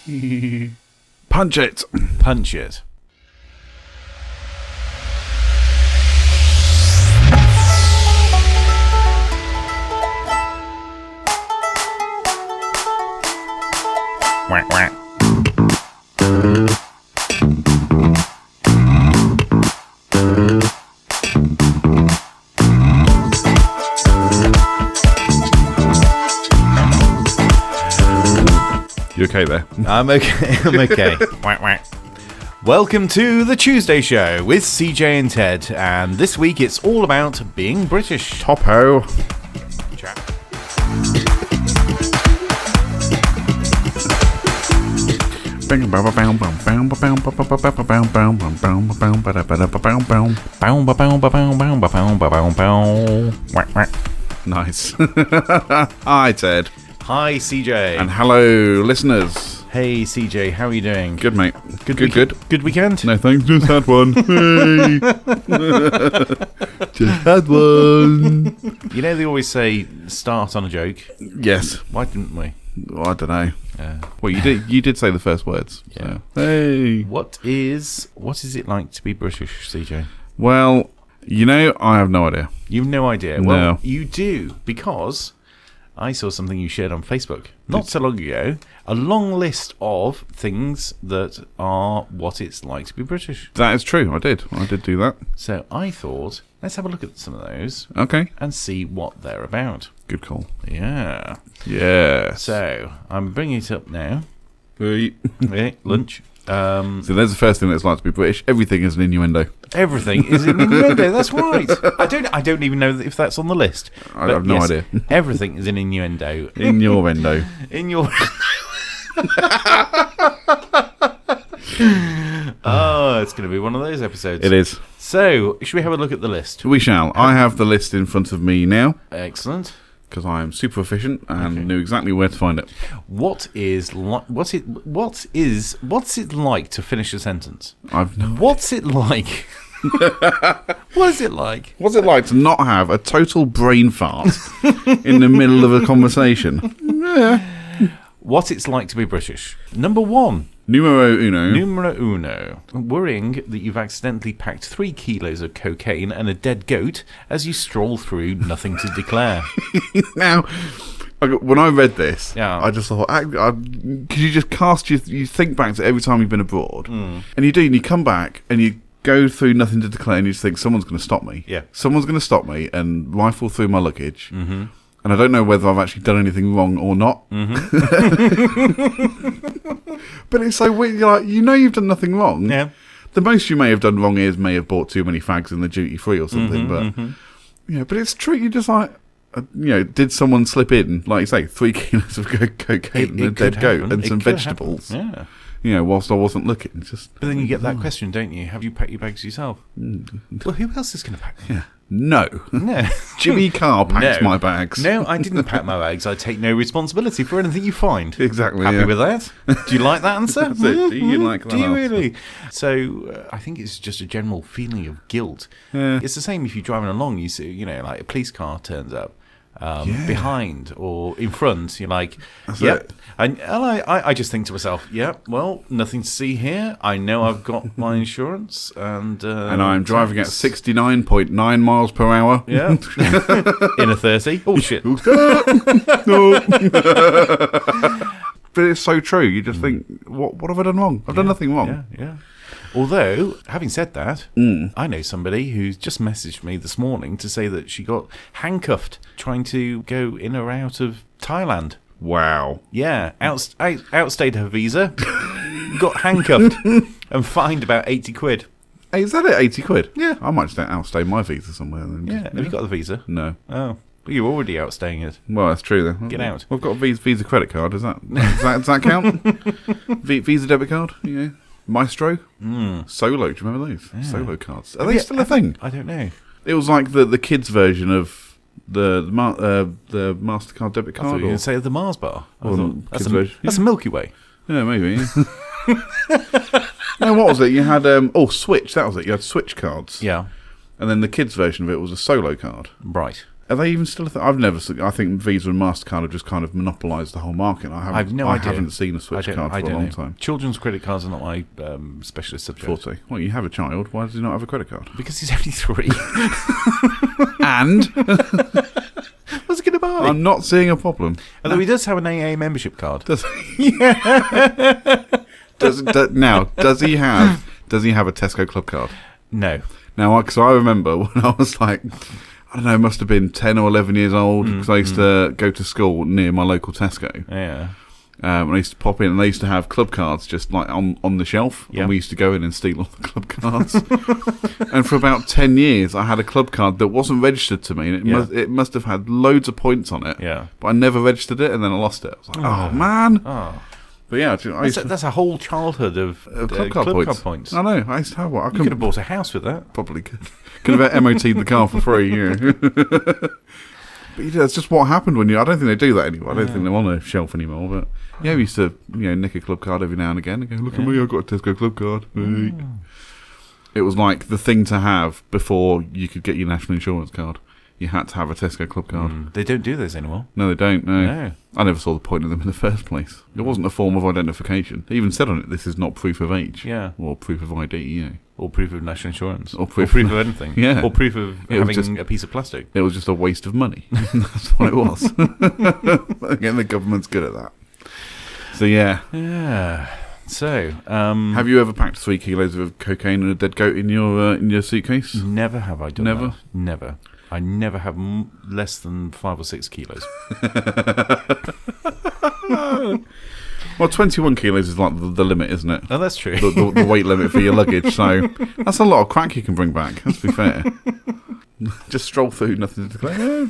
Punch it. Punch it. Whack, whack. You okay there? I'm okay. I'm okay. Whack, whack. Welcome to the Tuesday Show with CJ and Ted, and this week it's all about being British. Topo. Chat. Nice. Hi, Ted. Hi, CJ. And hello, listeners. Hey, CJ. How are you doing? Good, mate. Good. Good weekend? No thanks, just had one. Hey. Just had one. You know, they always say start on a joke. Yes. Why didn't we? Well, I don't know. Well, you did say the first words. Yeah. So. Hey. What is it like to be British, CJ? Well, I have no idea. You've no idea. No. Well, you do, because I saw something you shared on Facebook not so long ago. A long list of things that are what it's like to be British. That is true. I did do that. So I thought, let's have a look at some of those. Okay. And see what they're about. Good call. Yeah. Yes. So I'm bringing it up now. Hey. Lunch. So there's the first thing that it's like to be British. Everything is an innuendo. Everything is an innuendo. That's right. I don't even know if that's on the list. I have no idea. Everything is an innuendo. In your endo. In your. Oh, it's going to be one of those episodes. It is. So, should we have a look at the list? We shall. I have the list in front of me now. Excellent. Because I am super efficient and knew exactly where to find it. What's it like to finish a sentence? What's it like? What is it like? What's it like to not have a total brain fart in the middle of a conversation? Yeah. What it's like to be British. Number one. Numero uno. Worrying that you've accidentally packed 3 kilos of cocaine and a dead goat as you stroll through nothing to declare. Now, when I read this, yeah. I just thought, because you just you think back to every time you've been abroad, and you come back and you go through nothing to declare and you just think, someone's going to stop me. Yeah. Someone's going to stop me and rifle through my luggage. Mm-hmm. And I don't know whether I've actually done anything wrong or not. Mm-hmm. But it's so weird. You're like, you've done nothing wrong. Yeah. The most you may have done wrong is may have bought too many fags in the duty free or something. But it's true. You just like, did someone slip in, like you say, 3 kilos of cocaine and a dead goat and some vegetables? Happen. Yeah. Whilst I wasn't looking. But then you get that question, don't you? Have you packed your bags yourself? Well, who else is going to pack them? Yeah. No. Jimmy Carr packs my bags. No, I didn't pack my bags. I take no responsibility for anything you find. Exactly. Happy with that? Do you like that answer? That's it. Do you like that Do you answer? really? So I think it's just a general feeling of guilt. Yeah. It's the same if you're driving along. You see, like a police car turns up. Behind or in front, you're like, that's yep. It. And I just think to myself, yep, well, nothing to see here. I know I've got my insurance. And I'm driving at 69.9 miles per hour. Yeah. In a 30. Oh, shit. No. But it's so true. You just think, what have I done wrong? I've done nothing wrong. Yeah. Although, having said that, I know somebody who's just messaged me this morning to say that she got handcuffed trying to go in or out of Thailand. Wow. Yeah, outstayed her visa, got handcuffed and fined about 80 quid. Hey, is that it? 80 quid? Yeah. I might just outstay my visa somewhere. Then. Yeah. Have you got the visa? No. Oh. Well, you're already outstaying it. Well, that's true then. Get out. We've got a Visa credit card. Does that count? Visa debit card? Yeah. Maestro? Solo, do you remember those? Yeah. Solo cards. Are they still a thing? I don't know. It was like the kids' version of the MasterCard debit card. I thought you were going to say the Mars bar. That's a Milky Way. Yeah, maybe. Yeah. No, what was it? You had Switch. That was it. You had Switch cards. Yeah. And then the kids' version of it was a Solo card. Right. Are they even still a thing? I've never seen. I think Visa and MasterCard have just kind of monopolised the whole market. I have no idea. I haven't seen a Switch card for a long time. Children's credit cards are not my specialist subject. 40. Well, you have a child. Why does he not have a credit card? Because he's only 3. And? What's he going to buy? I'm not seeing a problem. Although he does have an AA membership card. Does he? Does he have a Tesco Club card? No. Now, because I remember when I was like, I don't know, it must have been 10 or 11 years old, because I used to go to school near my local Tesco. Yeah. And I used to pop in, and they used to have club cards just like on the shelf. Yep. And we used to go in and steal all the club cards. And for about 10 years, I had a club card that wasn't registered to me, and it must have had loads of points on it. Yeah. But I never registered it, and then I lost it. I was like, oh man. Oh. But yeah, that's a whole childhood of club card points. I know. I used to have one. You could have bought a house with that. Probably could. Could have MOT'd the car for free. Yeah. But that's just what happened when I don't think they do that anymore. I don't think they're on a shelf anymore. But yeah, we used to nick a club card every now and again and go, look at me, I've got a Tesco club card. It was like the thing to have before you could get your national insurance card. You had to have a Tesco club card. They don't do those anymore. No, they don't. No. I never saw the point of them in the first place. It wasn't a form of identification. They even said on it, this is not proof of age. Yeah. Or proof of ID, Or proof of national insurance. Or proof of anything. Yeah. Or proof of having a piece of plastic. It was just a waste of money. That's what it was. Again, the government's good at that. So, yeah. Yeah. So, have you ever packed 3 kilos of cocaine and a dead goat in your suitcase? Never have I done Never? that. Never. I never have less than 5 or 6 kilos. Well, 21 kilos is like the limit, isn't it? Oh, that's true. The weight limit for your luggage. So that's a lot of crack you can bring back. Let's be fair. Just stroll through, nothing to declare.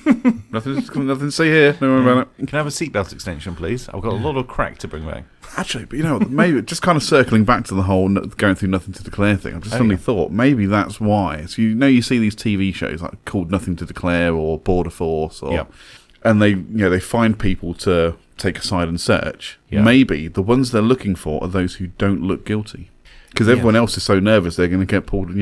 Nothing to see here. Don't worry about it. Can I have a seatbelt extension, please? I've got a lot of crack to bring back. Actually, but maybe just kind of circling back to the whole going through nothing to declare thing. I just suddenly thought maybe that's why. So you see these TV shows like called Nothing to Declare or Border Force, and they find people to take a side and search. Yep. Maybe the ones they're looking for are those who don't look guilty. Because everyone else is so nervous, they're going to get pulled to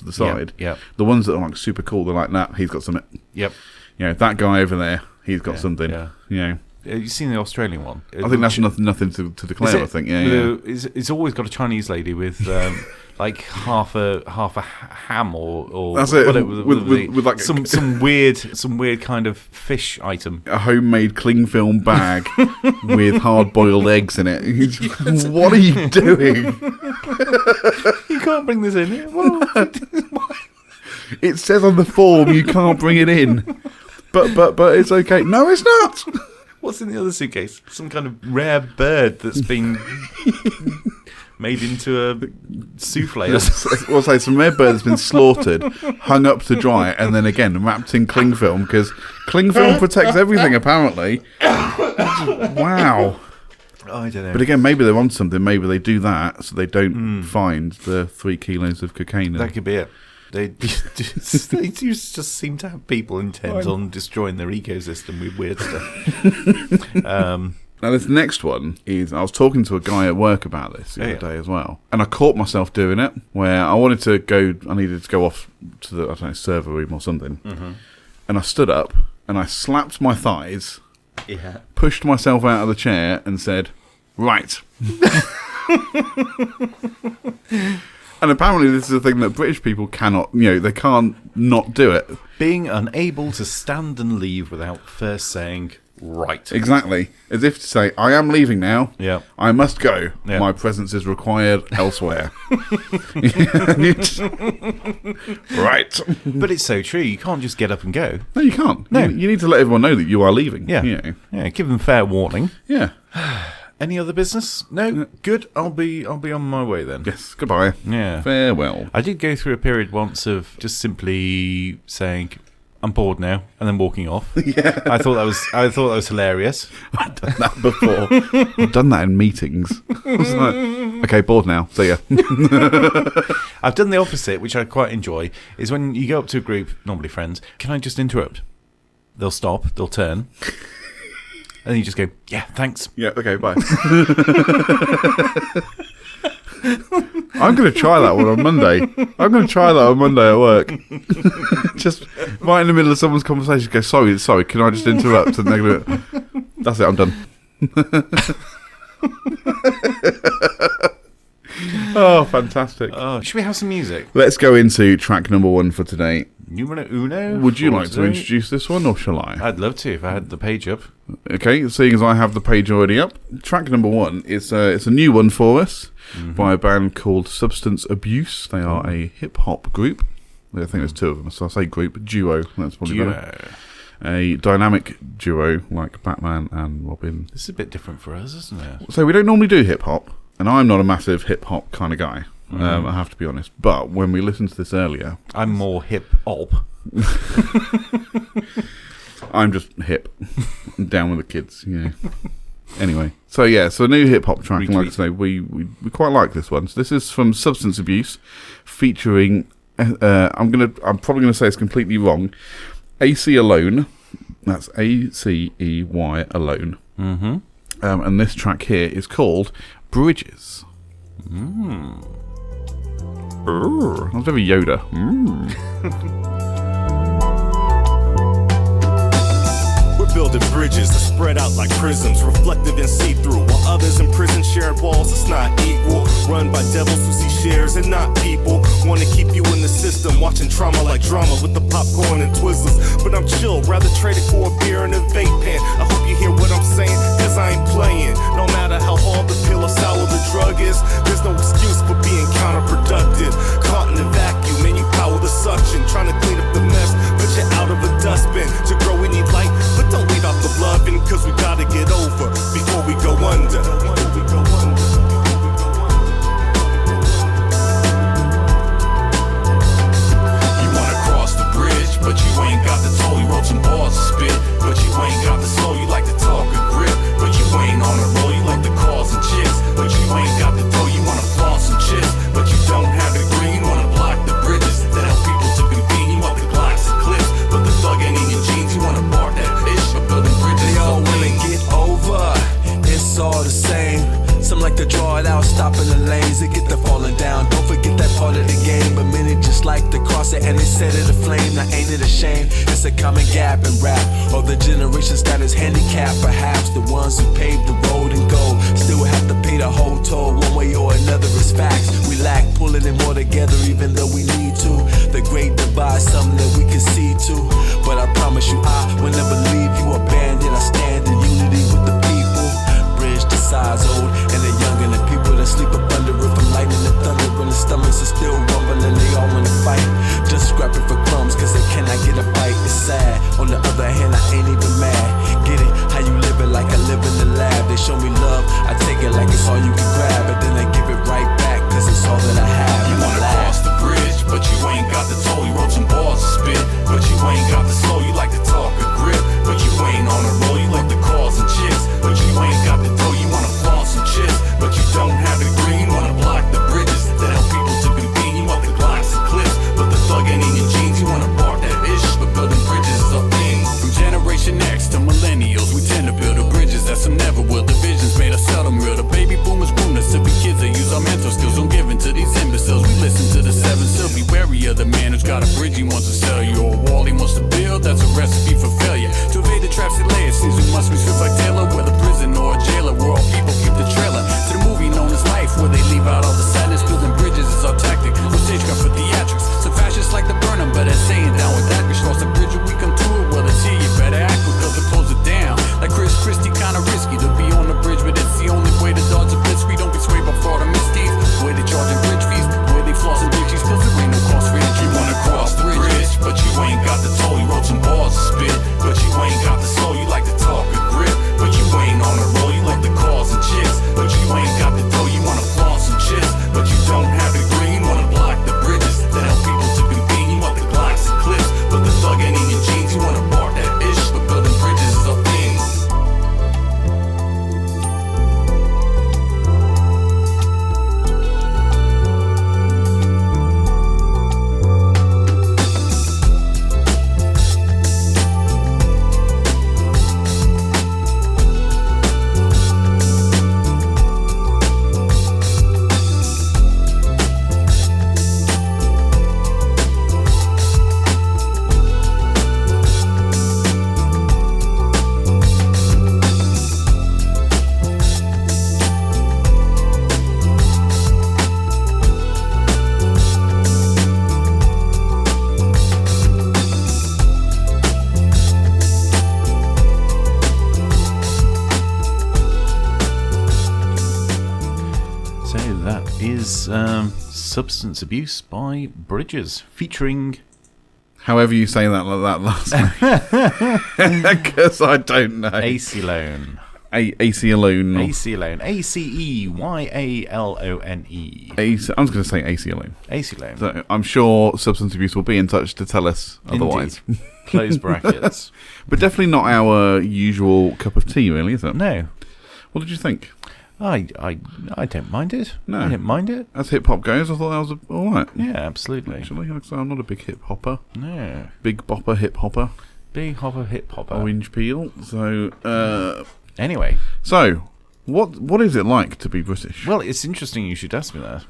the side. Yep. The ones that are like super cool, they're like, nah, he's got something. Yep. That guy over there, he's got something. Yeah. Have you seen the Australian one? I think that's nothing to declare. I think. It's always got a Chinese lady with like half a ham or that's it. With like some weird kind of fish item. A homemade cling film bag with hard boiled eggs in it. What are you doing? You can't bring this in. It says on the form you can't bring it in, but it's okay. No, it's not. What's in the other suitcase? Some kind of rare bird that's been made into a souffle. We'll say some rare bird that's been slaughtered, hung up to dry, and then again wrapped in cling film, because cling film protects everything, apparently. Wow. I don't know. But again, maybe they're on something. Maybe they do that so they don't find the 3 kilos of cocaine. That could be it. They just seem to have people intent on destroying their ecosystem with weird stuff. Now, this next one is, I was talking to a guy at work about this the other day as well, and I caught myself doing it, where I needed to go off to the, server room or something, and I stood up, and I slapped my thighs, pushed myself out of the chair, and said, right. And apparently this is a thing that British people cannot, they can't not do it. Being unable to stand and leave without first saying, right. Exactly. As if to say, I am leaving now. Yeah. I must go. Yeah. My presence is required elsewhere. Right. But it's so true. You can't just get up and go. No, you can't. No. You need to let everyone know that you are leaving. Yeah. Yeah. Give them fair warning. Yeah. Any other business? No? Good. I'll be on my way then. Yes. Goodbye. Yeah. Farewell. I did go through a period once of just simply saying, I'm bored now, and then walking off. Yeah. I thought that was hilarious. I've done that before. I've done that in meetings. I was like, okay, bored now. See ya. I've done the opposite, which I quite enjoy, is when you go up to a group, normally friends, can I just interrupt? They'll stop, they'll turn. And then you just go, yeah, thanks. Yeah, okay, bye. I'm going to try that one on Monday. At work. Just right in the middle of someone's conversation, go, sorry, can I just interrupt? And they're going to, that's it, I'm done. Oh, fantastic. Should we have some music? Let's go into track number 1 for today. Numero uno? Would you like to introduce this one, or shall I? I'd love to if I had the page up. Okay, seeing as I have the page already up, track number 1 is it's a new one for us by a band called Substance Abuse. They are a hip-hop group. I think there's 2 of them, so I say group, duo. That's probably better. A dynamic duo like Batman and Robin. This is a bit different for us, isn't it? So we don't normally do hip-hop, and I'm not a massive hip-hop kind of guy. I have to be honest. But when we listened to this earlier... I'm more hip-hop. I'm just hip. Down with the kids, you know. Anyway. So a new hip-hop track. And like I say, we quite like this one. So this is from Substance Abuse, featuring... I'm probably going to say it's completely wrong. AC Alone. That's A-C-E-Y Alone. Mm-hmm. And this track here is called Bridges. That's very Yoda. We're building bridges that spread out like prisms, reflective and see-through, while others in prison sharing walls. It's not equal. Run by devils who see shares and not people. Want to keep you in the system, watching trauma like drama with the popcorn and Twizzlers. But I'm chill, rather trade it for a beer and a vape pen. I hope you hear what I'm saying, cause I ain't playing. No matter how hard the pill or sour the drug is, there's no excuse for being counterproductive. Caught in the vacuum and you power the suction, trying to clean up the mess, put you out of a dustbin. To grow we need light, but don't leave out the loving, cause we gotta get over before we go under. But you ain't got the toll, you wrote some bars to spit. But you ain't got the soul, you like to talk a grip. But you ain't on a roll, you like the cars and chicks. But you ain't got the dough, you wanna flaunt some chips. But you don't have the green, you wanna block the bridges that help people to convene. You want the Glocks and clips, but the thug ain't in your jeans. You wanna bark that bitch, but building bridges. They all wanna get over, it's all the same. Some like to draw it out, stopping the lanes, they get the falling down. Don't forget that part of the game, but many just like to cross it and they set it aflame. Now ain't it a shame? It's a common gap in rap. Or the generations that is handicapped, perhaps the ones who paved the road and go still have to pay the whole toll one way or another. It's facts. We lack pulling it more together, even though we need to. The great divide, something that we can see too. But I promise you, I will never leave you abandoned. I stand in unity with the people. Bridge the size old and the young and the people that sleep up under it from lightning and thunder, and the stomachs are still rumbling. They all wanna fight, just scrapping for crumbs, cause they cannot get a bite. It's sad. On the other hand, I ain't even mad. Get it? How you living like I live in the lab? They show me love, I take it like it's all you can grab, but then I give it right back, cause it's all that I have. You wanna cross the bridge, but you ain't got the toll. You wrote some bars to spit, but you ain't got the soul. You like to talk a grip, is Substance Abuse by Bridges, featuring... However you say that like that last because I don't know. Aceyalone. Aceyalone. Aceyalone. Aceyalone. I was going to say Aceyalone. Aceyalone. So I'm sure Substance Abuse will be in touch to tell us otherwise. Close brackets. But definitely not our usual cup of tea, really, is it? No. What did you think? I don't mind it. No. I don't mind it. As hip hop goes, I thought that was all right. Yeah, absolutely. Actually, like I say, I'm not a big hip hopper. No. Big bopper, hip hopper. Big hopper, hip hopper. Orange peel. So, anyway. So, what is it like to be British? Well, it's interesting you should ask me that.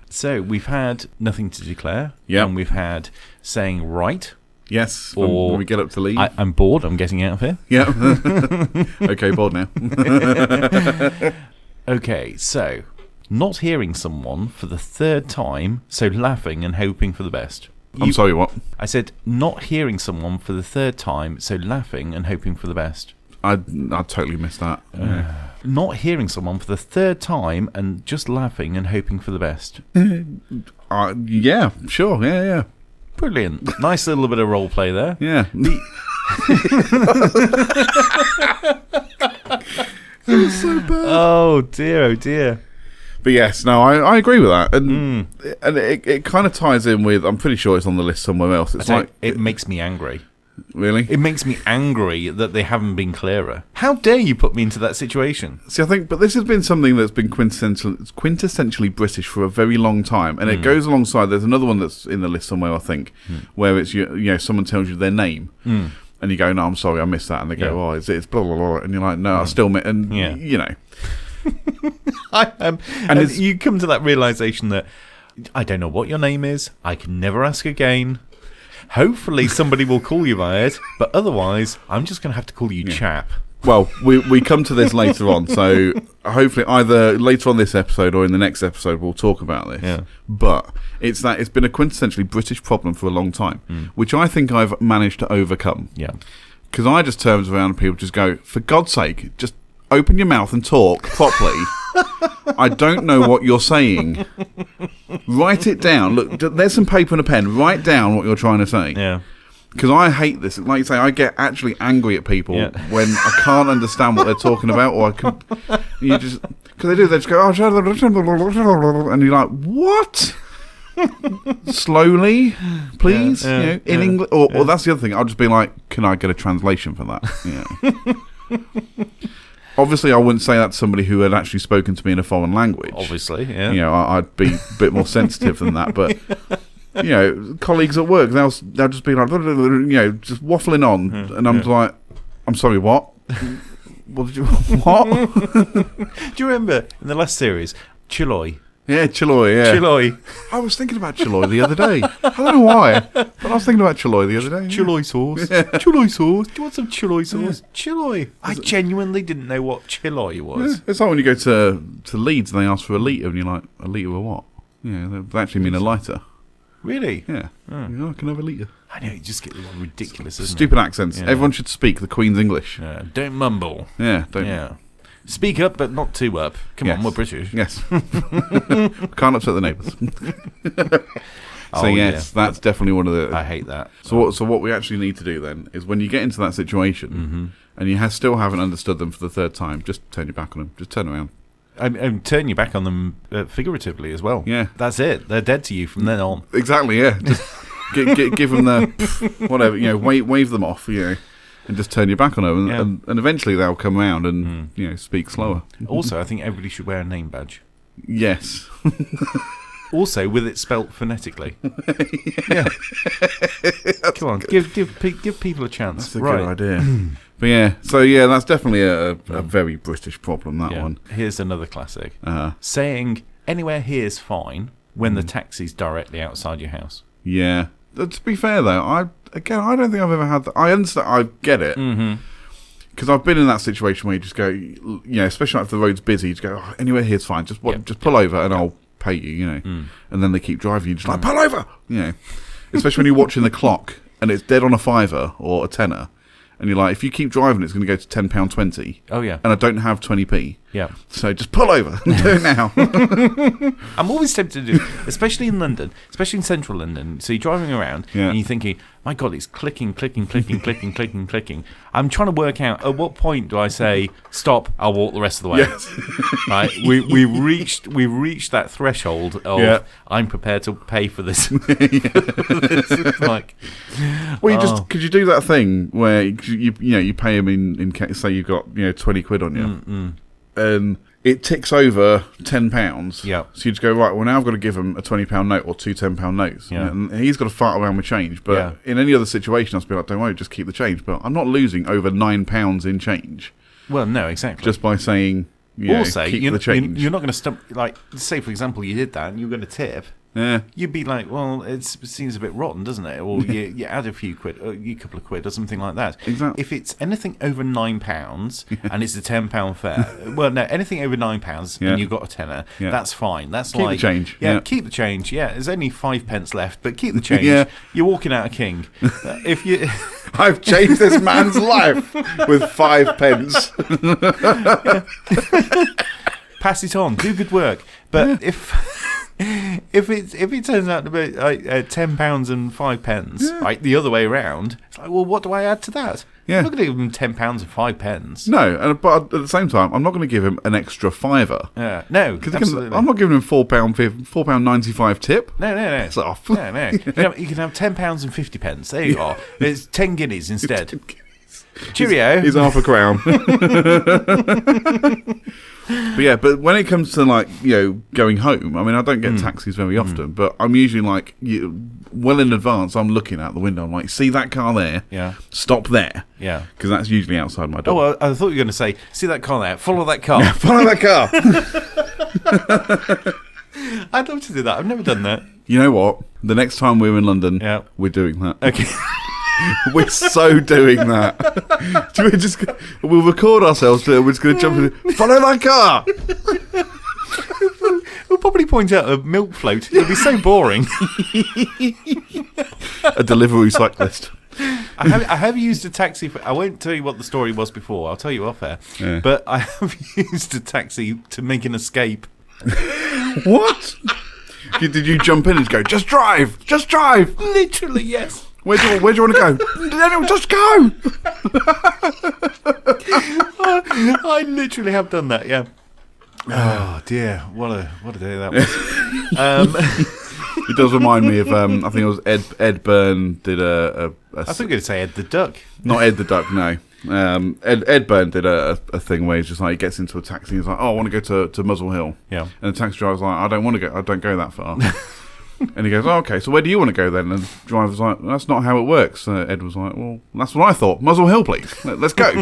So, we've had nothing to declare. Yeah. And we've had saying right. Yes, or when we get up to leave. I'm bored, I'm getting out of here. Yeah. Okay, bored now. Okay, so, not hearing someone for the third time, so laughing and hoping for the best. I'm sorry, what? I said, not hearing someone for the third time, so laughing and hoping for the best. I totally missed that. Not hearing someone for the third time and just laughing and hoping for the best. Yeah, sure, yeah. Brilliant. Nice little bit of role play there. Yeah. It was so bad. Oh dear. But yes, no, I agree with that, and it kind of ties in with. I'm pretty sure it's on the list somewhere else. It's like it makes me angry. Really? It makes me angry that they haven't been clearer. How dare you put me into that situation? See, I think, but this has been something that's been quintessentially British for a very long time, and it goes alongside. There's another one that's in the list somewhere, I think, where it's someone tells you their name, and you go, "No, I'm sorry, I missed that," and they go, "Oh, it's blah blah blah," and you're like, "No, I still," and you know, and you come to that realization that I don't know what your name is. I can never ask again. Hopefully somebody will call you by it, but otherwise I'm just going to have to call you chap. Well, we come to this later on, so hopefully either later on this episode or in the next episode we'll talk about this. Yeah. But it's been a quintessentially British problem for a long time, which I think I've managed to overcome. Yeah. Because I just turn around and people just go, for God's sake, just open your mouth and talk properly. I don't know what you're saying. Write it down. Look, there's some paper and a pen. Write down what you're trying to say. Yeah. Because I hate this. Like you say, I get actually angry at people when I can't understand what they're talking about, or I can. You just because they just go, oh, and you're like, what? Slowly, please. In English, or that's the other thing. I'll just be like, can I get a translation for that? Obviously, I wouldn't say that to somebody who had actually spoken to me in a foreign language. Obviously, yeah. I'd be a bit more sensitive than that. But colleagues at work, they'll just be like, just waffling on, and I'm like, I'm sorry, what? What did you? What? Do you remember in the last series, Chiloy? Yeah, Chiloy, yeah. Chiloy. I was thinking about Chiloy the other day. I don't know why, but I was thinking about Chiloy the other day. Chiloy sauce. Yeah. Chiloy sauce. Do you want some Chiloy sauce? Chiloy. I genuinely didn't know what Chiloy was. Yeah. It's like when you go to Leeds and they ask for a litre, and you're like, a litre of what? Yeah, they actually mean a lighter. Really? Yeah. I can have a litre. I know, it just gets ridiculous, doesn't Stupid accents. Yeah. Everyone should speak the Queen's English. Yeah. Don't mumble. Yeah, don't. Yeah. Speak up, but not too up. Come on, we're British. Yes. Can't upset the neighbours. That's definitely one of the... I hate that. So what we actually need to do then is when you get into that situation and you still haven't understood them for the third time, just turn your back on them. Just turn around. And turn your back on them figuratively as well. Yeah. That's it. They're dead to you from then on. Exactly, yeah. Just give them the... whatever, wave them off, and just turn your back on them, and eventually they'll come around and speak slower. Also, I think everybody should wear a name badge. Yes. Also, with it spelt phonetically. Yeah. Come on, give people a chance. That's a good idea. But that's definitely a very British problem. That one. Here's another classic. Saying anywhere here's fine when the taxi's directly outside your house. Yeah. To be fair though, I don't think I've ever had that. I understand. I get it. Because I've been in that situation where you just go, especially if the road's busy, you just go, oh, anywhere here's fine. Just pull over and I'll pay you, And then they keep driving you, just like, pull over, Especially when you're watching the clock and it's dead on a £5 or a tenner, and you're like, if you keep driving, it's going to go to £10.20. Oh yeah. And I don't have 20p. Yeah. So just pull over and do it now. I'm always tempted to do, especially in London, especially in central London. So you're driving around and you're thinking, my God, it's clicking. I'm trying to work out at what point do I say, stop, I'll walk the rest of the way. Yes. Right? We've reached that threshold of I'm prepared to pay for this. Like, well, could you do that thing where you pay him in case, say you've got 20 quid on you, and it ticks over £10. Yeah. So you just go, right, well, now I've got to give him a £20 note or two £10 notes. Yeah. And he's got to fart around with change. But in any other situation, I'd be like, don't worry, just keep the change. But I'm not losing over £9 in change. Well, no, exactly. Just by saying, also, keep the change. You're not going to stop, like, say, for example, you did that and you're going to tip. Yeah. You'd be like, well, it seems a bit rotten, doesn't it? Or you add a few quid, or a couple of quid, or something like that. Exactly. If it's anything over £9 and it's a £10 fare, well, no, anything over £9 and you've got a tenner, that's fine. That's keep like the change. Yeah, keep the change. Yeah, there's only 5 pence left, but keep the change. You're walking out a king. If you, I've changed this man's life with 5 pence. Pass it on. Do good work. But if it turns out to be like £10 and 5 pence, like the other way around, it's like, well, what do I add to that? Yeah. I'm not going to give him £10 and 5 pence. No, but at the same time, I'm not going to give him an extra fiver. Yeah, no, absolutely. I'm not giving him £4.95 tip. No. It's off. No. You can have £10 and 50 pence. There you are. It's 10 guineas instead. Cheerio. He's half a crown. But when it comes to going home, I mean, I don't get taxis very often, but I'm usually well in advance. I'm looking out the window. I'm like, see that car there? Yeah. Stop there. Yeah. Because that's usually outside my door. Oh, well, I thought you were going to say, see that car there? Follow that car. Yeah, follow that car. I'd love to do that. I've never done that. You know what? The next time we're in London, we're doing that. Okay. We're so doing that. We'll record ourselves. We're just going to jump in. Follow that car. We'll probably point out a milk float. It'll be so boring. A delivery cyclist. I have used a taxi. I won't tell you what the story was before. I'll tell you off air. Yeah. But I have used a taxi to make an escape. What? Did you jump in and go, just drive? Just drive? Literally, yes. Where do you want to go? No, just go. I literally have done that. Yeah. Oh dear, what a day that was. It does remind me of I think it was Ed Byrne did a I think you're going to say Ed the Duck. Not Ed the Duck, no. Ed Byrne did a thing where he's just like, he gets into a taxi and he's like, oh, I want to go to Muswell Hill. Yeah. And the taxi driver's like, I don't go that far. And he goes, oh, okay, so where do you want to go then? And the driver's like, that's not how it works. Ed was like, well, that's what I thought. Muswell Hill, please. Let's go.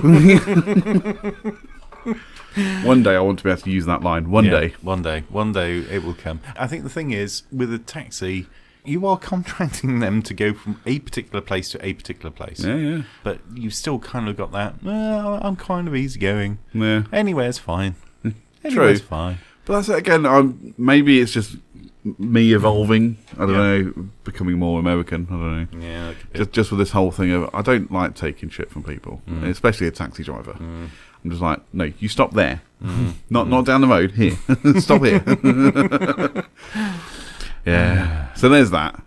One day I want to be able to use that line. One day it will come. I think the thing is, with a taxi, you are contracting them to go from a particular place to a particular place. Yeah. But you've still kind of got that, I'm kind of easygoing. Yeah. Anywhere's fine. True. Fine. But that's it again. Maybe it's just me evolving. I don't know, becoming more American. I don't know. Yeah. Just with this whole thing of, I don't like taking shit from people, especially a taxi driver. I'm just like, no, you stop there. Not down the road. Here. Stop here. Yeah. So there's that.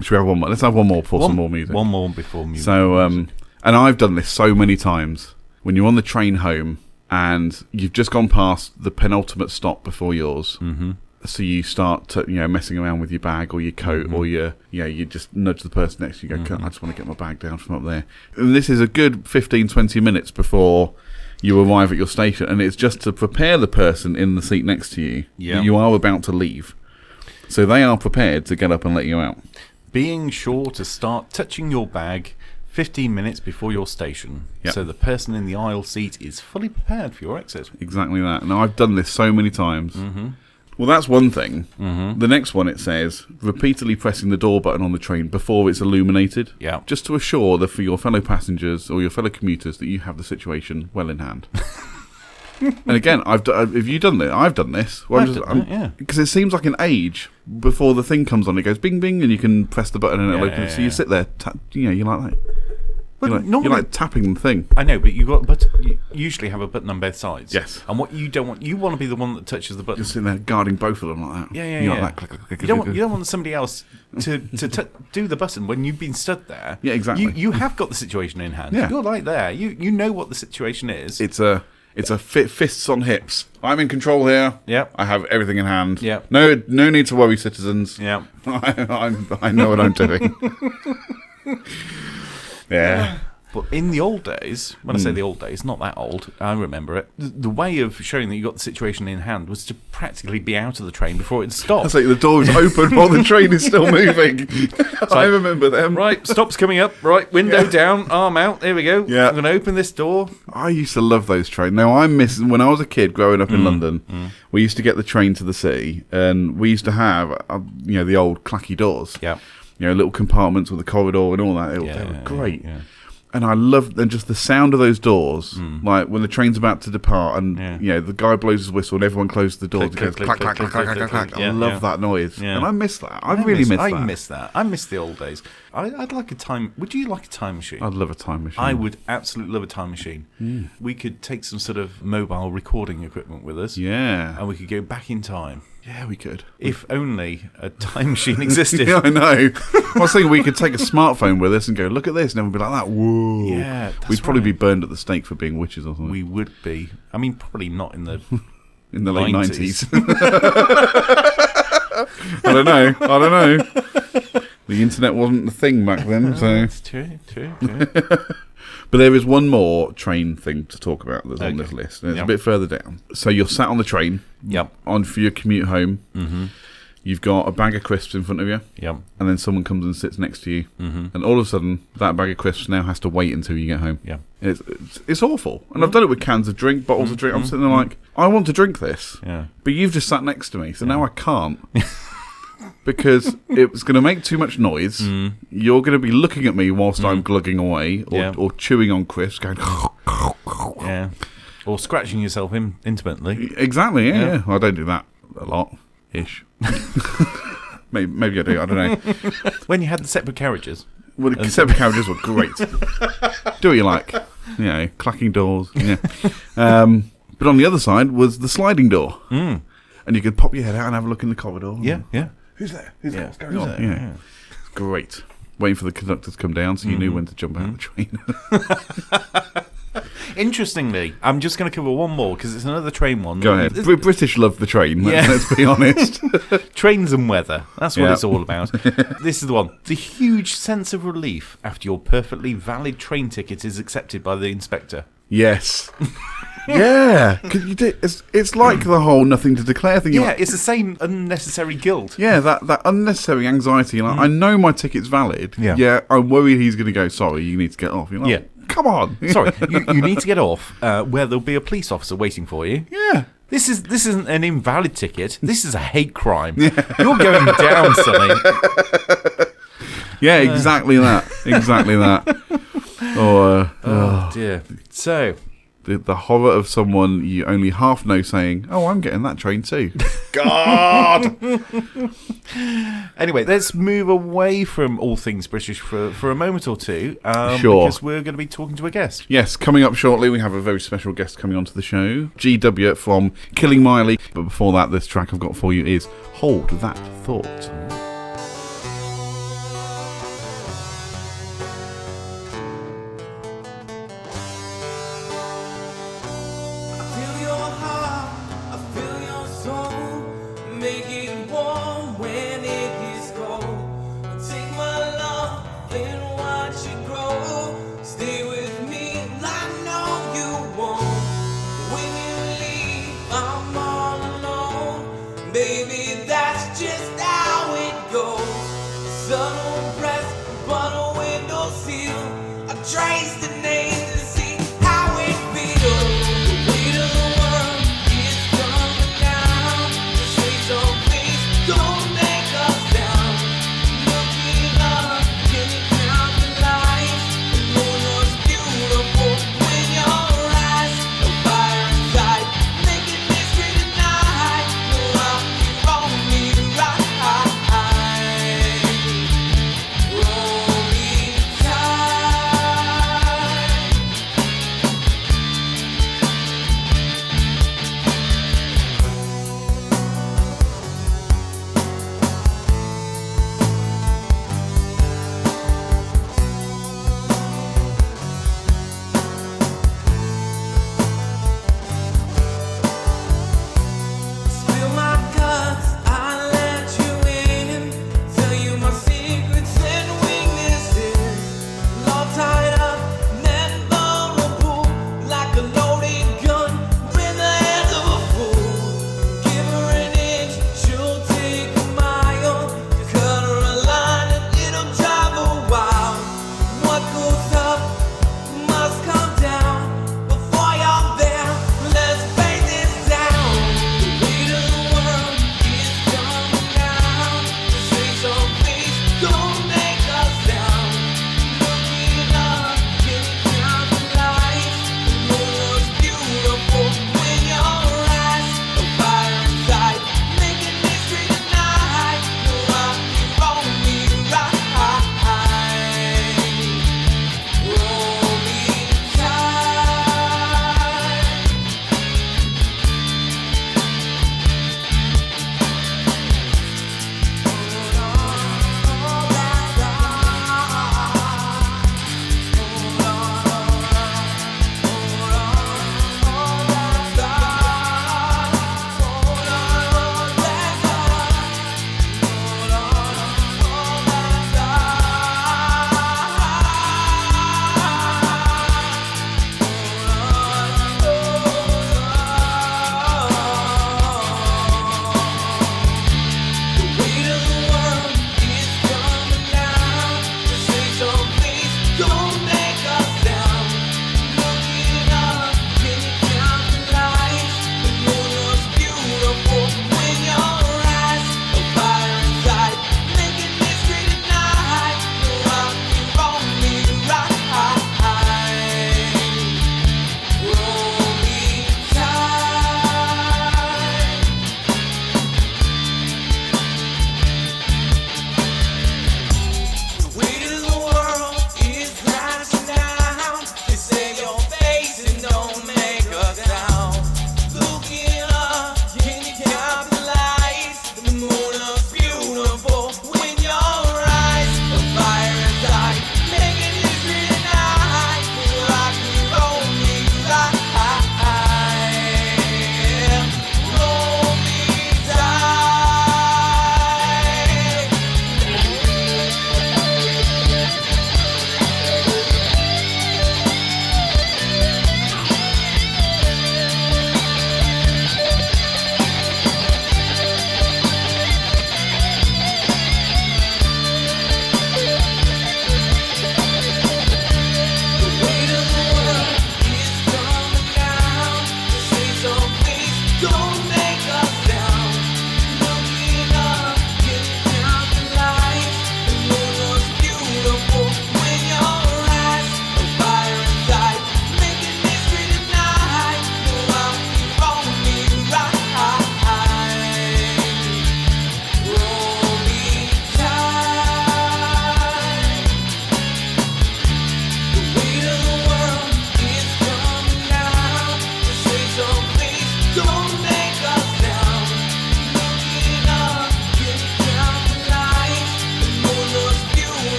Should we have one more? Let's have one more before some more music. One more before music. So, and I've done this so many times. When you're on the train home and you've just gone past the penultimate stop before yours, so you start messing around with your bag or your coat, or you just nudge the person next to you. Go, I just want to get my bag down from up there. And this is a good 15-20 minutes before you arrive at your station, and it's just to prepare the person in the seat next to you that you are about to leave, so they are prepared to get up and let you out. Being sure to start touching your bag 15 minutes before your station, so the person in the aisle seat is fully prepared for your exit. Exactly that. And I've done this so many times. Well, that's one thing. The next one, it says, repeatedly pressing the door button on the train before it's illuminated, just to assure that for your fellow passengers or your fellow commuters that you have the situation well in hand. And again, have you done this? I've done this. Because it seems like an age before the thing comes on. It goes bing, bing, and you can press the button and it'll open. So you sit there, you're like that. normally, you're like tapping the thing. I know, but you usually have a button on both sides. Yes. And what you don't want, you want to be the one that touches the button. You're sitting there guarding both of them like that. Yeah. You're like that, click, click, You don't want somebody else to do the button when you've been stood there. Yeah, exactly. You have got the situation in hand. Yeah. You're right there. You know what the situation is. It's a fists on hips. I'm in control here. Yep. I have everything in hand. Yep. No need to worry, citizens. Yeah. I know what I'm doing. Yeah. But in the old days, when I say the old days, not that old, I remember it, the way of showing that you got the situation in hand was to practically be out of the train before it stopped. It's like the door is open while the train is still moving. I remember them. Right, stop's coming up. Right, window down, arm out. There we go. Yeah. I'm going to open this door. I used to love those trains. Now, I miss when I was a kid growing up in London, we used to get the train to the city, and we used to have, the old clacky doors. Yeah. Little compartments with a corridor and all that. They were great. Yeah. And I loved just the sound of those doors, like when the train's about to depart, and the guy blows his whistle and everyone closes the doors. It goes clack, clack, clack, clack, clack, clack. I love that noise, and I miss that. I really miss that. I miss the old days. I'd like a time. Would you like a time machine? I'd love a time machine. I would absolutely love a time machine. We could take some sort of mobile recording equipment with us. Yeah, and we could go back in time. Yeah, we could. If only a time machine existed. Yeah, I know. I was thinking we could take a smartphone with us and go, look at this, and everyone would be like that. Whoa. Yeah, we'd probably be burned at the stake for being witches or something. We would be. I mean, probably not in the in the late 90s. I don't know. The internet wasn't the thing back then, so that's true. But there is one more train thing to talk about that's on this list, and it's a bit further down. So you're sat on the train, on for your commute home. Mm-hmm. You've got a bag of crisps in front of you, and then someone comes and sits next to you, and all of a sudden that bag of crisps now has to wait until you get home. Yeah, it's awful. And I've done it with cans of drink, bottles of drink. I'm sitting there like, I want to drink this, but you've just sat next to me, so now I can't. Because it's going to make too much noise. You're going to be looking at me whilst I'm glugging away or chewing on crisps, going... Or scratching yourself intimately. Exactly, yeah. I don't do that a lot-ish. maybe I do, I don't know. When you had the separate carriages. Well, the separate carriages were great. Do what you like. Clacking doors. Yeah. But on the other side was the sliding door. And you could pop your head out and have a look in the corridor. Yeah. Who's there? What's going on? Yeah. It's great. Waiting for the conductor to come down so you knew when to jump out of the train. Interestingly, I'm just going to cover one more because it's another train one. Go ahead. British love the train, let's be honest. Trains and weather. That's what it's all about. This is the one. The huge sense of relief after your perfectly valid train ticket is accepted by the inspector. Yes. Yeah, it's like the whole nothing to declare thing. Yeah, it's the same unnecessary guilt. Yeah, that unnecessary anxiety. Like, I know my ticket's valid. Yeah, I'm worried he's going to go, sorry, you need to get off. You're like, come on. Sorry, you need to get off where there'll be a police officer waiting for you. Yeah. This isn't an invalid ticket. This is a hate crime. You're going down, Sonny. Yeah, exactly that. Exactly that. Oh, dear. So... The horror of someone you only half know saying, oh, I'm getting that train too. God! Anyway, let's move away from all things British for a moment or two. Sure. Because we're going to be talking to a guest. Yes, coming up shortly, we have a very special guest coming onto the show. G-Dubya from Killing Miley. But before that, this track I've got for you is Hold That Thought. Baby, that's just how it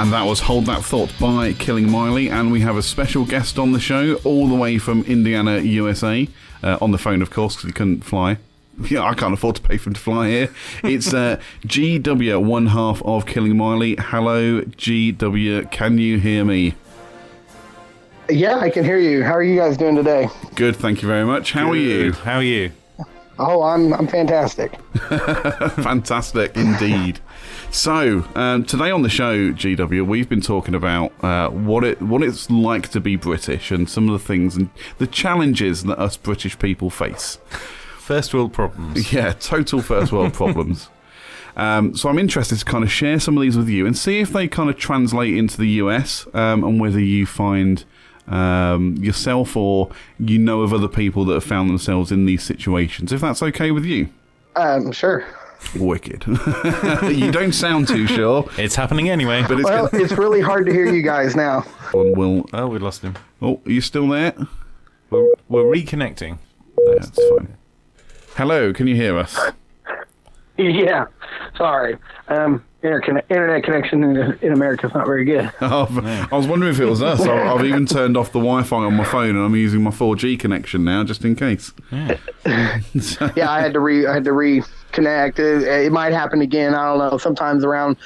And that was Hold That Thought by Killing Miley. And we have a special guest on the show, all the way from Indiana, USA. On the phone, of course, because he couldn't fly. Yeah, I can't afford to pay for him to fly here. It's G-Dubya, one half of Killing Miley. Hello, G-Dubya. Can you hear me? Yeah, I can hear you. How are you guys doing today? Good, thank you very much. How are you? How are you? Oh, I'm fantastic. Fantastic indeed. So, today on the show, GW, we've been talking about what it's like to be British and some of the things and the challenges that us British people face. First world problems. Yeah, total first world problems. So I'm interested to kind of share some of these with you and see if they kind of translate into the US and whether you find yourself or you know of other people that have found themselves in these situations, if that's okay with you. Sure. Wicked. You don't sound too sure. It's happening anyway. But it's really hard to hear you guys now. Oh, we lost him. Oh, are you still there? We're reconnecting. That's fine. Hello, can you hear us? Yeah. Sorry. Internet connection in America is not very good. I was wondering if it was us. I've even turned off the Wi-Fi on my phone, and I'm using my 4G connection now, just in case. Yeah, Yeah, I had to reconnect. It might happen again. I don't know. Sometimes around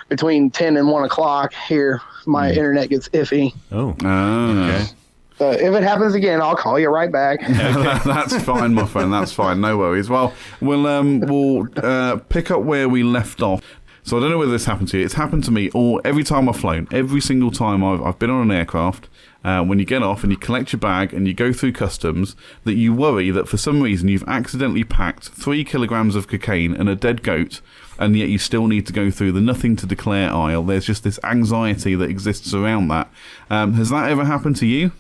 between 10 and 1 o'clock here, my internet gets iffy. Oh. Okay. So if it happens again, I'll call you right back. That's fine, my friend. That's fine. No worries. Well, we'll pick up where we left off. So I don't know whether this happened to you. It's happened to me every time I've flown. Every single time I've been on an aircraft, when you get off and you collect your bag and you go through customs, that you worry that for some reason you've accidentally packed 3 kilograms of cocaine and a dead goat, and yet you still need to go through the nothing to declare aisle. There's just this anxiety that exists around that. Has that ever happened to you?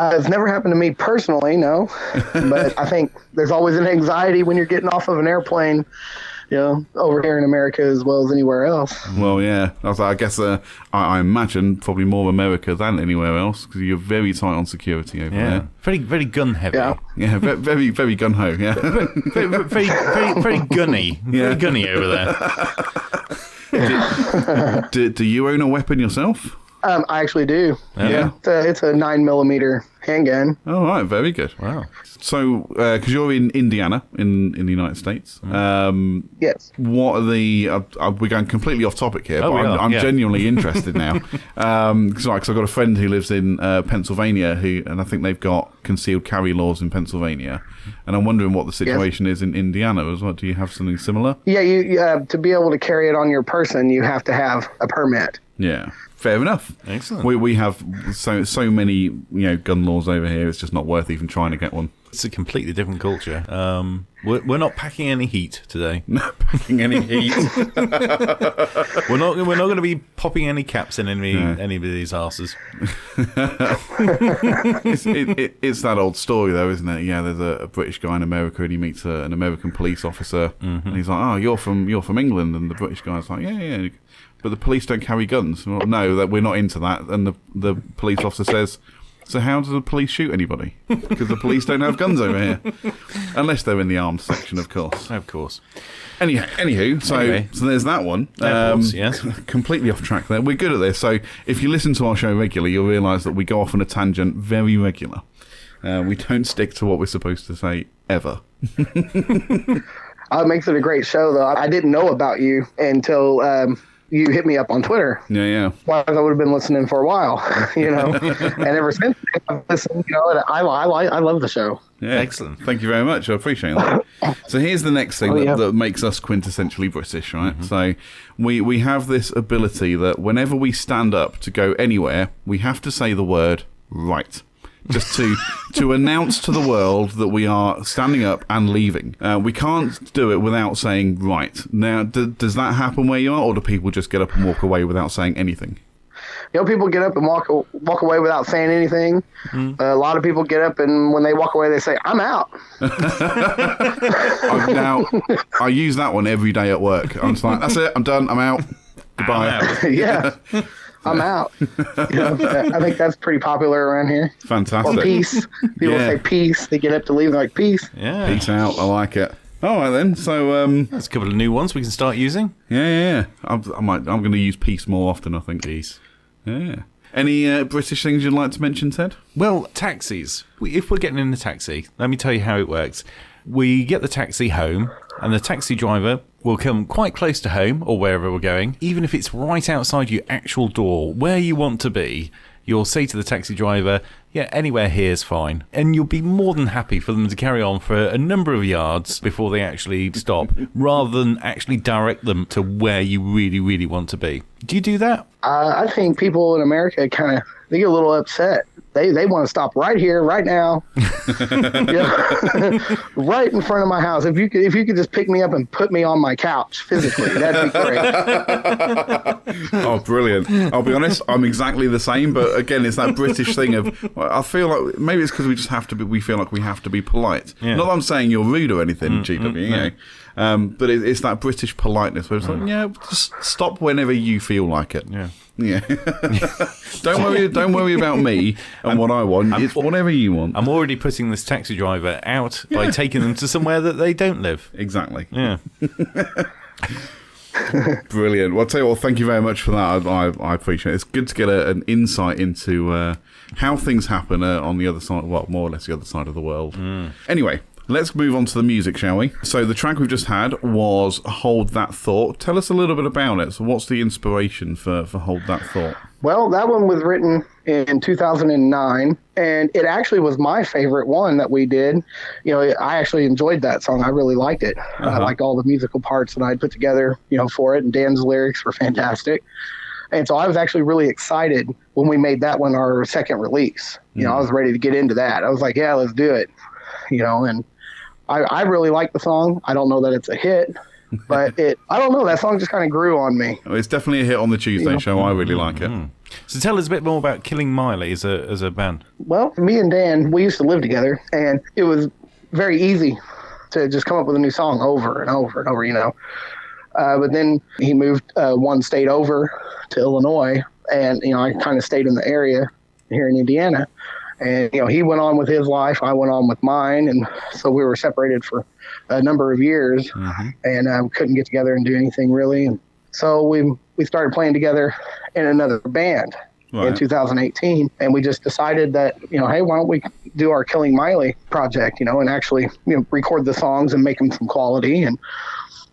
It's never happened to me personally, no. But I think there's always an anxiety when you're getting off of an airplane, over here in America as well as anywhere else. Well, yeah. I guess I imagine probably more America than anywhere else because you're very tight on security over there. Very, very gun heavy. Yeah, very, very gun-ho, yeah. very gunny. Yeah. Very gunny over there. Do you own a weapon yourself? I actually do. Yeah. It's a 9mm handgun. Oh, right, very good. Wow. So, because you're in Indiana, in the United States, Yes. what are the... we're going completely off topic here, Oh, but I'm yeah. genuinely interested now. Because I've got a friend who lives in Pennsylvania, and I think they've got concealed carry laws in Pennsylvania, and I'm wondering what the situation is in Indiana as well. Do you have something similar? Yeah, you to be able to carry it on your person, you have to have a permit. Yeah, fair enough. Excellent. We have so many gun laws over here. It's just not worth even trying to get one. It's a completely different culture. We're not packing any heat today. Not packing any heat. We're not going to be popping any caps in any of these arses. It's that old story though, isn't it? Yeah, there's a British guy in America and he meets an American police officer, and he's like, "Oh, you're from England," and the British guy's like, "Yeah." But the police don't carry guns. Well, no, that we're not into that. And the police officer says, "So how do the police shoot anybody? Because the police don't have guns over here, unless they're in the armed section, of course." Of course. Anywho, so there's that one. Airports, yes. Completely off track there. We're good at this. So if you listen to our show regularly, you'll realise that we go off on a tangent very regular. We don't stick to what we're supposed to say ever. It makes it a great show, though. I didn't know about you until you hit me up on Twitter. Yeah. Otherwise, I would have been listening for a while, And ever since I've listened, and I love the show. Yeah, Excellent. Thank you very much. I appreciate that. So here's the next thing that makes us quintessentially British, right? Mm-hmm. So we have this ability that whenever we stand up to go anywhere, we have to say the word right. Just to announce to the world that we are standing up and leaving. We can't do it without saying right. Now, does that happen where you are, or do people just get up and walk away without saying anything? People get up and walk away without saying anything. A lot of people get up and when they walk away, they say, "I'm out." I use that one every day at work. I'm just like, "That's it. I'm done. I'm out. Goodbye." Yeah. I'm out. I think that's pretty popular around here. Fantastic. Or peace. People say peace. They get up to leave. They're like, peace. Yeah. Peace out. I like it. All right then. So That's a couple of new ones we can start using. yeah. I'm going to use peace more often, I think. Peace. Yeah. Any British things you'd like to mention, Ted? Well, taxis. If we're getting in a taxi, let me tell you how it works. We get the taxi home, and the taxi driver will come quite close to home or wherever we're going, even if it's right outside your actual door, where you want to be. You'll say to the taxi driver, yeah, anywhere here is fine. And you'll be more than happy for them to carry on for a number of yards before they actually stop, rather than actually direct them to where you really, really want to be. Do you do that? I think people in America they get a little upset. They want to stop right here, right now, right in front of my house. If you could just pick me up and put me on my couch physically, that'd be great. Oh, brilliant! I'll be honest, I'm exactly the same. But again, it's that British thing of I feel like maybe it's because we just have to be. We feel like we have to be polite. Yeah. Not that I'm saying you're rude or anything, G-Dubya, you know. But it's that British politeness where it's like, just stop whenever you feel like it. Yeah. Yeah. Don't worry about me and what I want. It's whatever you want. I'm already putting this taxi driver out by taking them to somewhere that they don't live. Exactly. Yeah. Brilliant. Well, I'll tell you what, thank you very much for that. I appreciate it. It's good to get an insight into how things happen on the other side, well, more or less the other side of the world. Anyway, let's move on to the music, shall we? So the track we've just had was Hold That Thought. Tell us a little bit about it. So what's the inspiration for Hold That Thought? Well, that one was written in 2009, and it actually was my favorite one that we did. You know, I actually enjoyed that song. I really liked it. I liked all the musical parts that I put together, for it, and Dan's lyrics were fantastic. And so I was actually really excited when we made that one our second release. I was ready to get into that. I was like, yeah, let's do it. And I really like the song. I don't know that it's a hit, but I don't know. That song just kind of grew on me. Well, it's definitely a hit on the Tuesday show. I really like it. So tell us a bit more about Killing Miley as a band. Well, me and Dan, we used to live together, and it was very easy to just come up with a new song over and over and over, But then he moved one state over to Illinois, and, I kind of stayed in the area here in Indiana. And, he went on with his life. I went on with mine. And so we were separated for a number of years and we couldn't get together and do anything really. And so we started playing together in another band in 2018. And we just decided that, hey, why don't we do our Killing Miley project, and actually, record the songs and make them some quality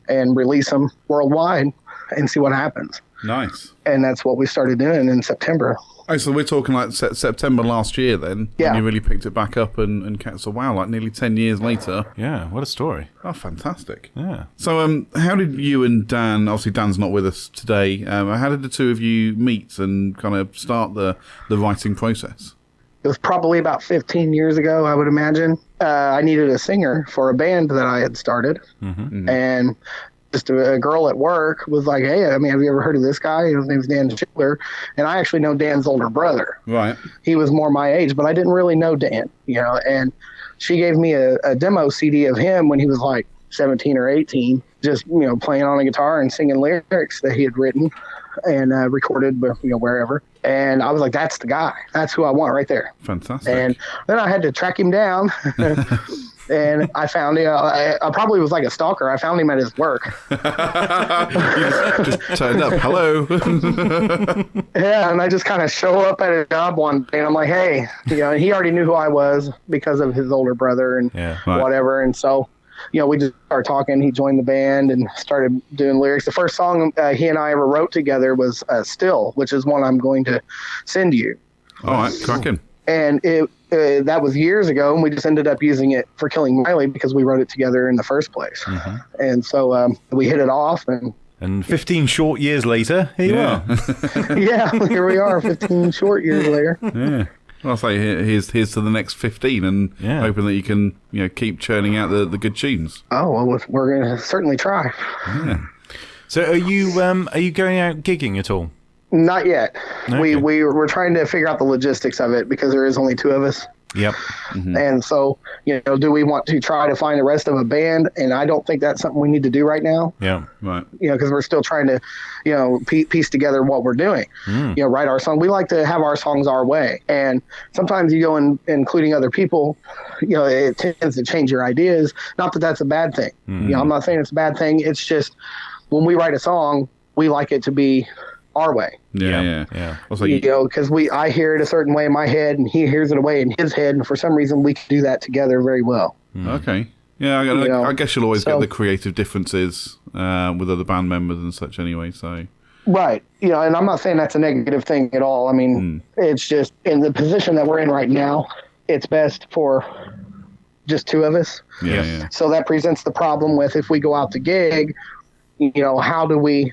and release them worldwide and see what happens. Nice. And that's what we started doing in September. Oh, so we're talking like September last year then? Yeah. And you really picked it back up and so wow, like nearly 10 years later. Yeah, what a story. Oh, fantastic. Yeah. So how did you and Dan, obviously Dan's not with us today, how did the two of you meet and kind of start the writing process? It was probably about 15 years ago, I would imagine. I needed a singer for a band that I had started. And just a girl at work was like, hey, have you ever heard of this guy? His name's Dan Schiller. And I actually know Dan's older brother. Right. He was more my age, but I didn't really know Dan, and she gave me a demo CD of him when he was like 17 or 18, just, playing on a guitar and singing lyrics that he had written and recorded, wherever. And I was like, that's the guy. That's who I want right there. Fantastic. And then I had to track him down. And I found him. I probably was like a stalker. I found him at his work. You just turned up. Hello. Yeah, and I just kind of show up at a job one day, and I'm like, hey, and he already knew who I was because of his older brother and whatever. And so, we just started talking. He joined the band and started doing lyrics. The first song he and I ever wrote together was Still, which is one I'm going to send you. All right, cracking. And that was years ago, and we just ended up using it for Killing Miley because we wrote it together in the first place. And so we hit it off. And 15 short years later, here you are. Yeah, here we are, 15 short years later. Yeah. Well, I'll say here's to the next 15 and hoping that you can keep churning out the good tunes. Oh, well, we're going to certainly try. Yeah. So are you going out gigging at all? Not yet. Okay. We're trying to figure out the logistics of it because there is only two of us. Yep. And so, do we want to try to find the rest of a band? And I don't think that's something we need to do right now. Yeah. Right. Because we're still trying to, piece together what we're doing. Write our song. We like to have our songs our way. And sometimes you go in, including other people, it tends to change your ideas. Not that that's a bad thing. I'm not saying it's a bad thing. It's just when we write a song, we like it to be our way. Yeah. Also, because I hear it a certain way in my head, and he hears it a way in his head, and for some reason we can do that together very well. Okay. Yeah, I guess you'll always get the creative differences with other band members and such anyway, so... Right. And I'm not saying that's a negative thing at all. I mean, it's just in the position that we're in right now, it's best for just two of us. Yeah. So that presents the problem with if we go out to gig, how do we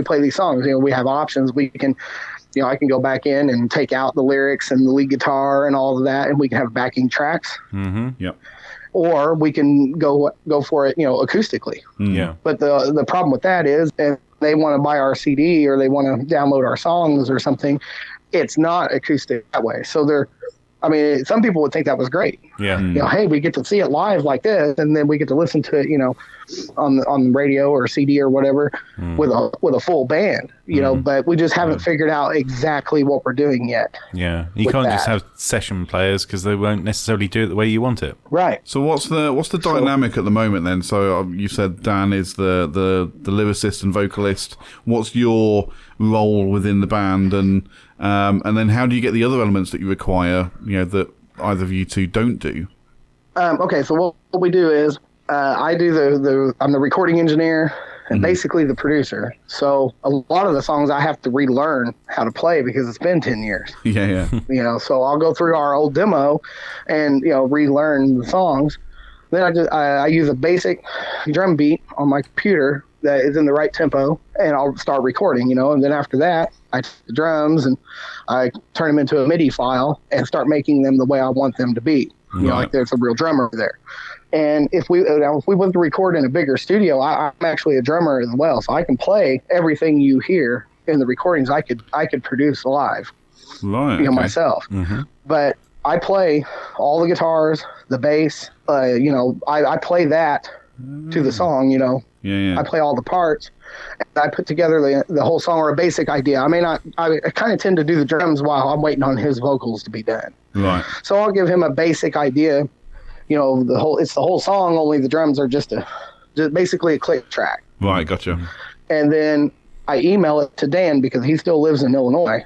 play these songs? We have options. We can, I can go back in and take out the lyrics and the lead guitar and all of that, and we can have backing tracks. Yep. Or we can go for it, acoustically. Yeah. But the problem with that is if they want to buy our CD or they want to download our songs or something, it's not acoustic that way. So some people would think that was great. Yeah. Hey, we get to see it live like this, and then we get to listen to it, on the radio or CD or whatever with a full band, but we just haven't figured out exactly what we're doing yet. Yeah. You can't just have session players because they won't necessarily do it the way you want it. Right. So what's the dynamic at the moment then? So you said Dan is the lyricist and vocalist. What's your role within the band, and then how do you get the other elements that you require, that either of you two don't do? Okay, so what we do is I'm the recording engineer and basically the producer. So a lot of the songs I have to relearn how to play because it's been 10 years. Yeah. So I'll go through our old demo and relearn the songs. Then I use a basic drum beat on my computer that is in the right tempo, and I'll start recording, and then after that, I take the drums and I turn them into a MIDI file and start making them the way I want them to be. Like there's a real drummer there. And if we want to record in a bigger studio, I'm actually a drummer as well, so I can play everything you hear in the recordings. I could produce live, myself. But I play all the guitars, the bass. I play that to the song. I play all the parts. And I put together the whole song or a basic idea. I kind of tend to do the drums while I'm waiting on his vocals to be done. Right. So I'll give him a basic idea. It's the whole song, only the drums are just basically a click track. Right, gotcha. And then I email it to Dan because he still lives in Illinois.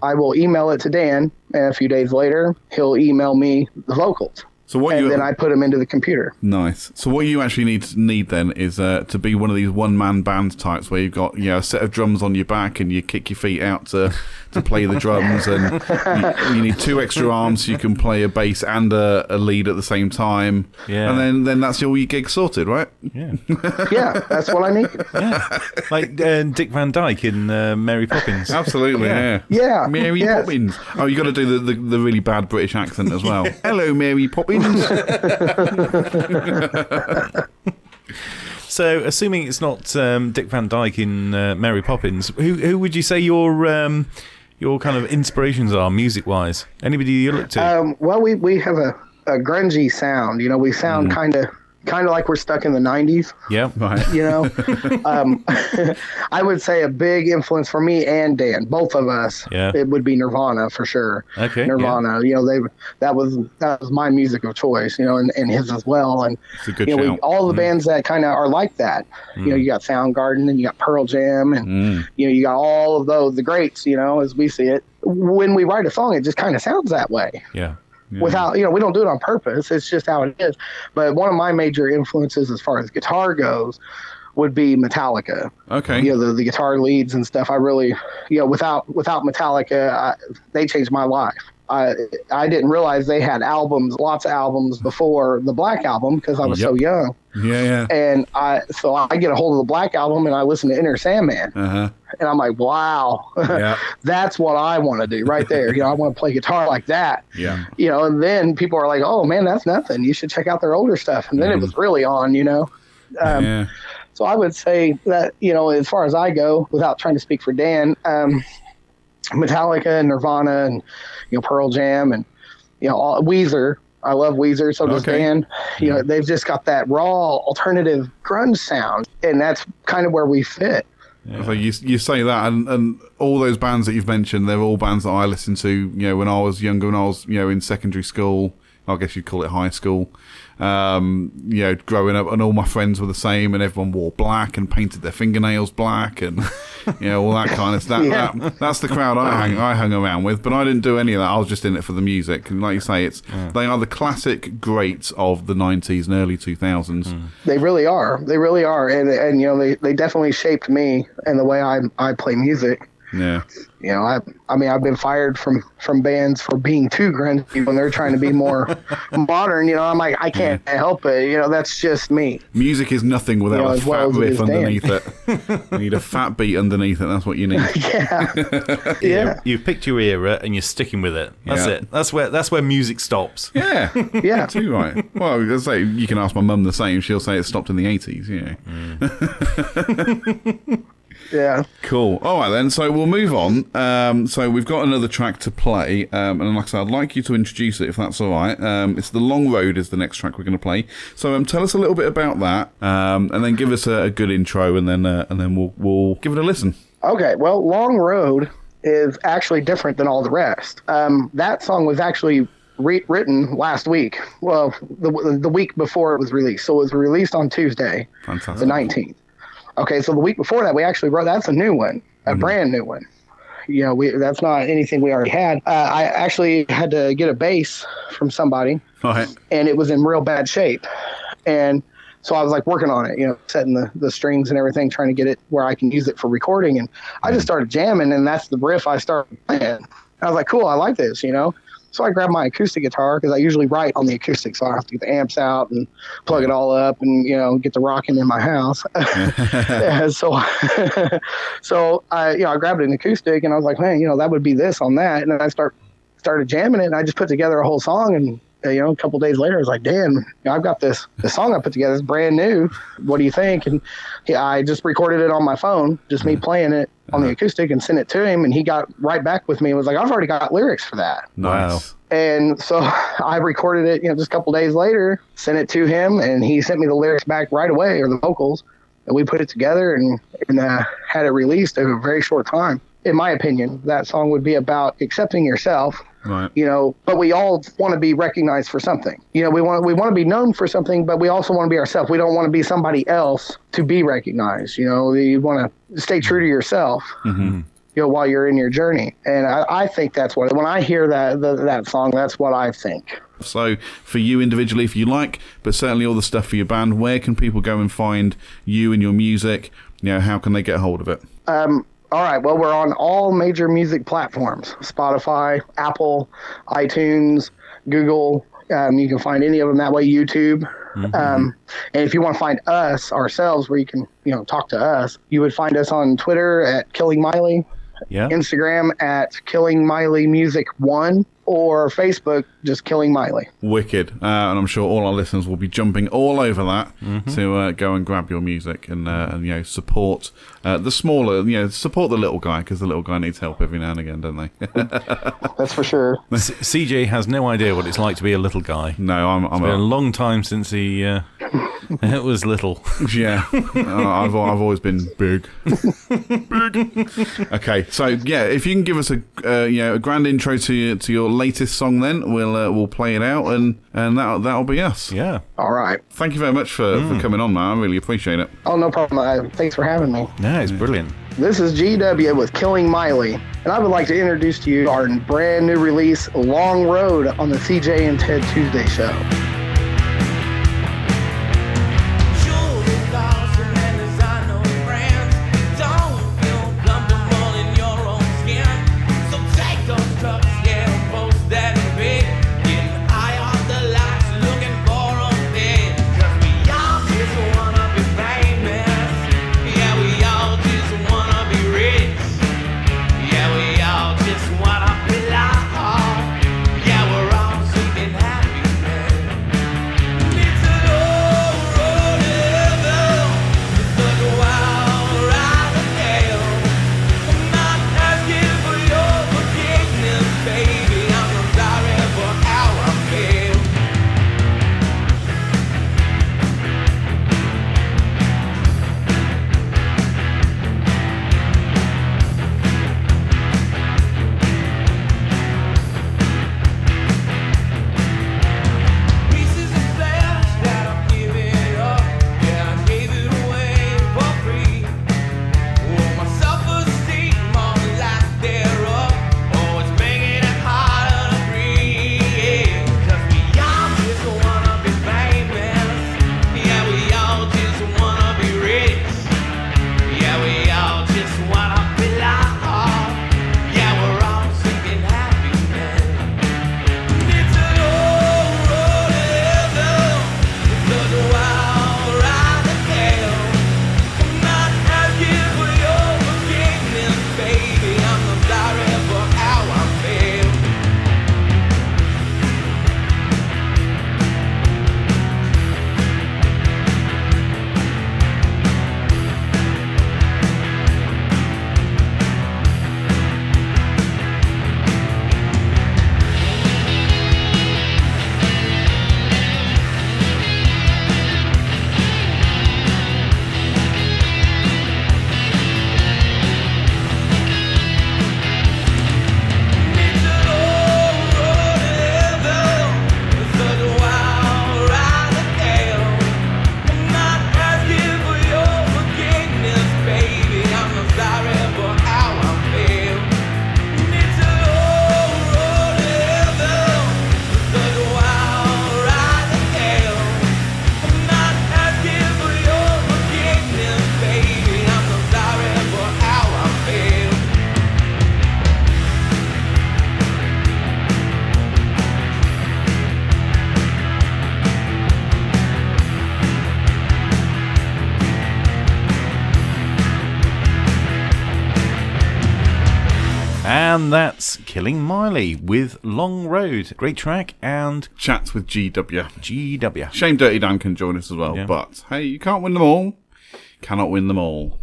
I will email it to Dan, and a few days later, he'll email me the vocals. So then I put them into the computer. Nice. So what you actually need then is to be one of these one-man band types where you've got a set of drums on your back and you kick your feet out to play the drums, and you need two extra arms so you can play a bass and a lead at the same time. Yeah. And then that's all your gig sorted, right? Yeah. Yeah, that's what I need. Yeah. Like Dick Van Dyke in Mary Poppins. Absolutely, yeah. Yeah. Mary Poppins. Oh, you got to do the really bad British accent as well. Hello, Mary Poppins. So, assuming it's not Dick Van Dyke in Mary Poppins, who would you say your kind of inspirations are music-wise? Anybody you look to? Well, we have a grungy sound. We sound kind of like we're stuck in the 90s. Yeah, right. I would say a big influence for me and Dan, both of us. Yeah. It would be Nirvana for sure. Okay. Nirvana. Yeah. That was my music of choice. And his as well. And it's a good shout. all the bands that kind of are like that. You got Soundgarden and you got Pearl Jam and you got all of those, the greats. As we see it. When we write a song, it just kind of sounds that way. Yeah. Without, we don't do it on purpose. It's just how it is. But one of my major influences as far as guitar goes would be Metallica. Okay. The guitar leads and stuff. I really, without Metallica, they changed my life. I didn't realize they had lots of albums before the Black Album because I was so young. Yeah. And so I get a hold of the Black Album and I listen to Enter Sandman. And I'm like, wow, that's what I want to do right there. I want to play guitar like that. Yeah. And then people are like, oh man, that's nothing. You should check out their older stuff. And then it was really on, So I would say that, as far as I go, without trying to speak for Dan, Metallica and Nirvana and, Pearl Jam and, Weezer. I love Weezer, so does Dan. They've just got that raw alternative grunge sound, and that's kind of where we fit. Yeah. So you say that, and all those bands that you've mentioned, they're all bands that I listened to, when I was younger, when I was, in secondary school. I guess you'd call it high school. Growing up, and all my friends were the same, and everyone wore black and painted their fingernails black, and all that kind of stuff. That's the crowd I hung around with, but I didn't do any of that. I was just in it for the music, and like you say, they are the classic greats of the 90s and early 2000s. They really are. They really are, and they definitely shaped me and the way I play music. Yeah. I've been fired from bands for being too grungy when they're trying to be more modern. I'm like, I can't help it. That's just me. Music is nothing without a fat riff underneath it. You need a fat beat underneath it. That's what you need. Yeah. You've picked your era and you're sticking with it. That's it. That's where music stops. Yeah. Yeah. Too right. Well, say you can ask my mum the same. She'll say it stopped in the 80s. Yeah. Cool. All right, then. So we'll move on. So we've got another track to play. And like I said, I'd like you to introduce it, if that's all right. It's The Long Road is the next track we're going to play. So tell us a little bit about that, and then give us a good intro, and then we'll give it a listen. Okay. Well, Long Road is actually different than all the rest. That song was actually written last week. Well, the week before it was released. So it was released on Tuesday, Fantastic. The 19th. Okay, so the week before that, we actually wrote, that's a new one, a brand new one. That's not anything we already had. I actually had to get a bass from somebody, and it was in real bad shape. And so I was like working on it, setting the strings and everything, trying to get it where I can use it for recording. And I just started jamming, and that's the riff I started playing. And I was like, cool, I like this, So I grabbed my acoustic guitar, because I usually write on the acoustic, so I have to get the amps out and plug it all up and, get the rocking in my house. So I grabbed an acoustic, and I was like, man, that would be this on that. And then I started jamming it, and I just put together a whole song. And, a couple days later, I was like, damn, I've got this song I put together. It's brand new. What do you think? And I just recorded it on my phone, just me playing it on the acoustic, and sent it to him. And he got right back with me and was like, I've already got lyrics for that. Nice. And so I recorded it, just a couple days later, sent it to him, and he sent me the lyrics back right away, or the vocals, and we put it together and had it released in a very short time. In my opinion, that song would be about accepting yourself. Right. But we all want to be recognized for something. We want to be known for something, but we also want to be ourselves. We don't want to be somebody else to be recognized. You want to stay true to yourself. Mm-hmm. While you're in your journey. And I think that's when I hear that song, that's what I think. So for you individually, if you like, but certainly all the stuff for your band, where can people go and find you and your music? How can they get a hold of it? All right. Well, we're on all major music platforms: Spotify, Apple, iTunes, Google. You can find any of them that way. YouTube. Mm-hmm. And if you want to find us ourselves, where you can, talk to us, you would find us on Twitter at Killing Miley, Instagram at Killing Miley Music 1, or Facebook, just Killing Miley. Wicked. And I'm sure all our listeners will be jumping all over that to go and grab your music and support the smaller, support the little guy, because the little guy needs help every now and again, don't they? That's for sure. CJ has no idea what it's like to be a little guy. No, it's been a long time since he it was little. Yeah. I've always been big. Big. Okay, so if you can give us a grand intro to your latest song, then we'll play it out, and that'll be us. Yeah. All right. Thank you very much for coming on, man. I really appreciate it. Oh, no problem. Thanks for having me. Yeah, it's brilliant. This is G-Dubya with Killing Miley, and I would like to introduce to you our brand new release, Long Road, on the CJ and Ted Tuesday show. And that's Killing Miley with Long Road. Great track, and Chats with G-Dubya. G-Dubya. Shame Dirty Dan can join us as well, but hey, you can't win them all. Cannot win them all.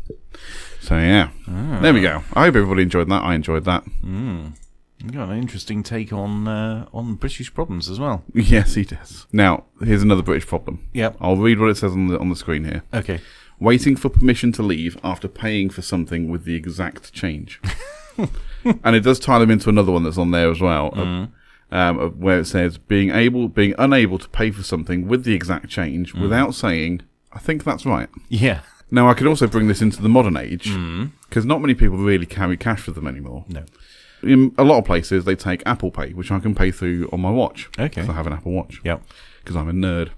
So yeah, there we go. I hope everybody enjoyed that. I enjoyed that. You got an interesting take on British problems as well. Yes, he does. Now, here's another British problem. Yep. I'll read what it says on the screen here. Okay. Waiting for permission to leave after paying for something with the exact change. And it does tie them into another one that's on there as well, where it says being unable to pay for something with the exact change without saying, I think that's right. Yeah. Now, I could also bring this into the modern age, because not many people really carry cash with them anymore. No. In a lot of places, they take Apple Pay, which I can pay through on my watch. Okay. 'Cause I have an Apple Watch. Yep. Because I'm a nerd.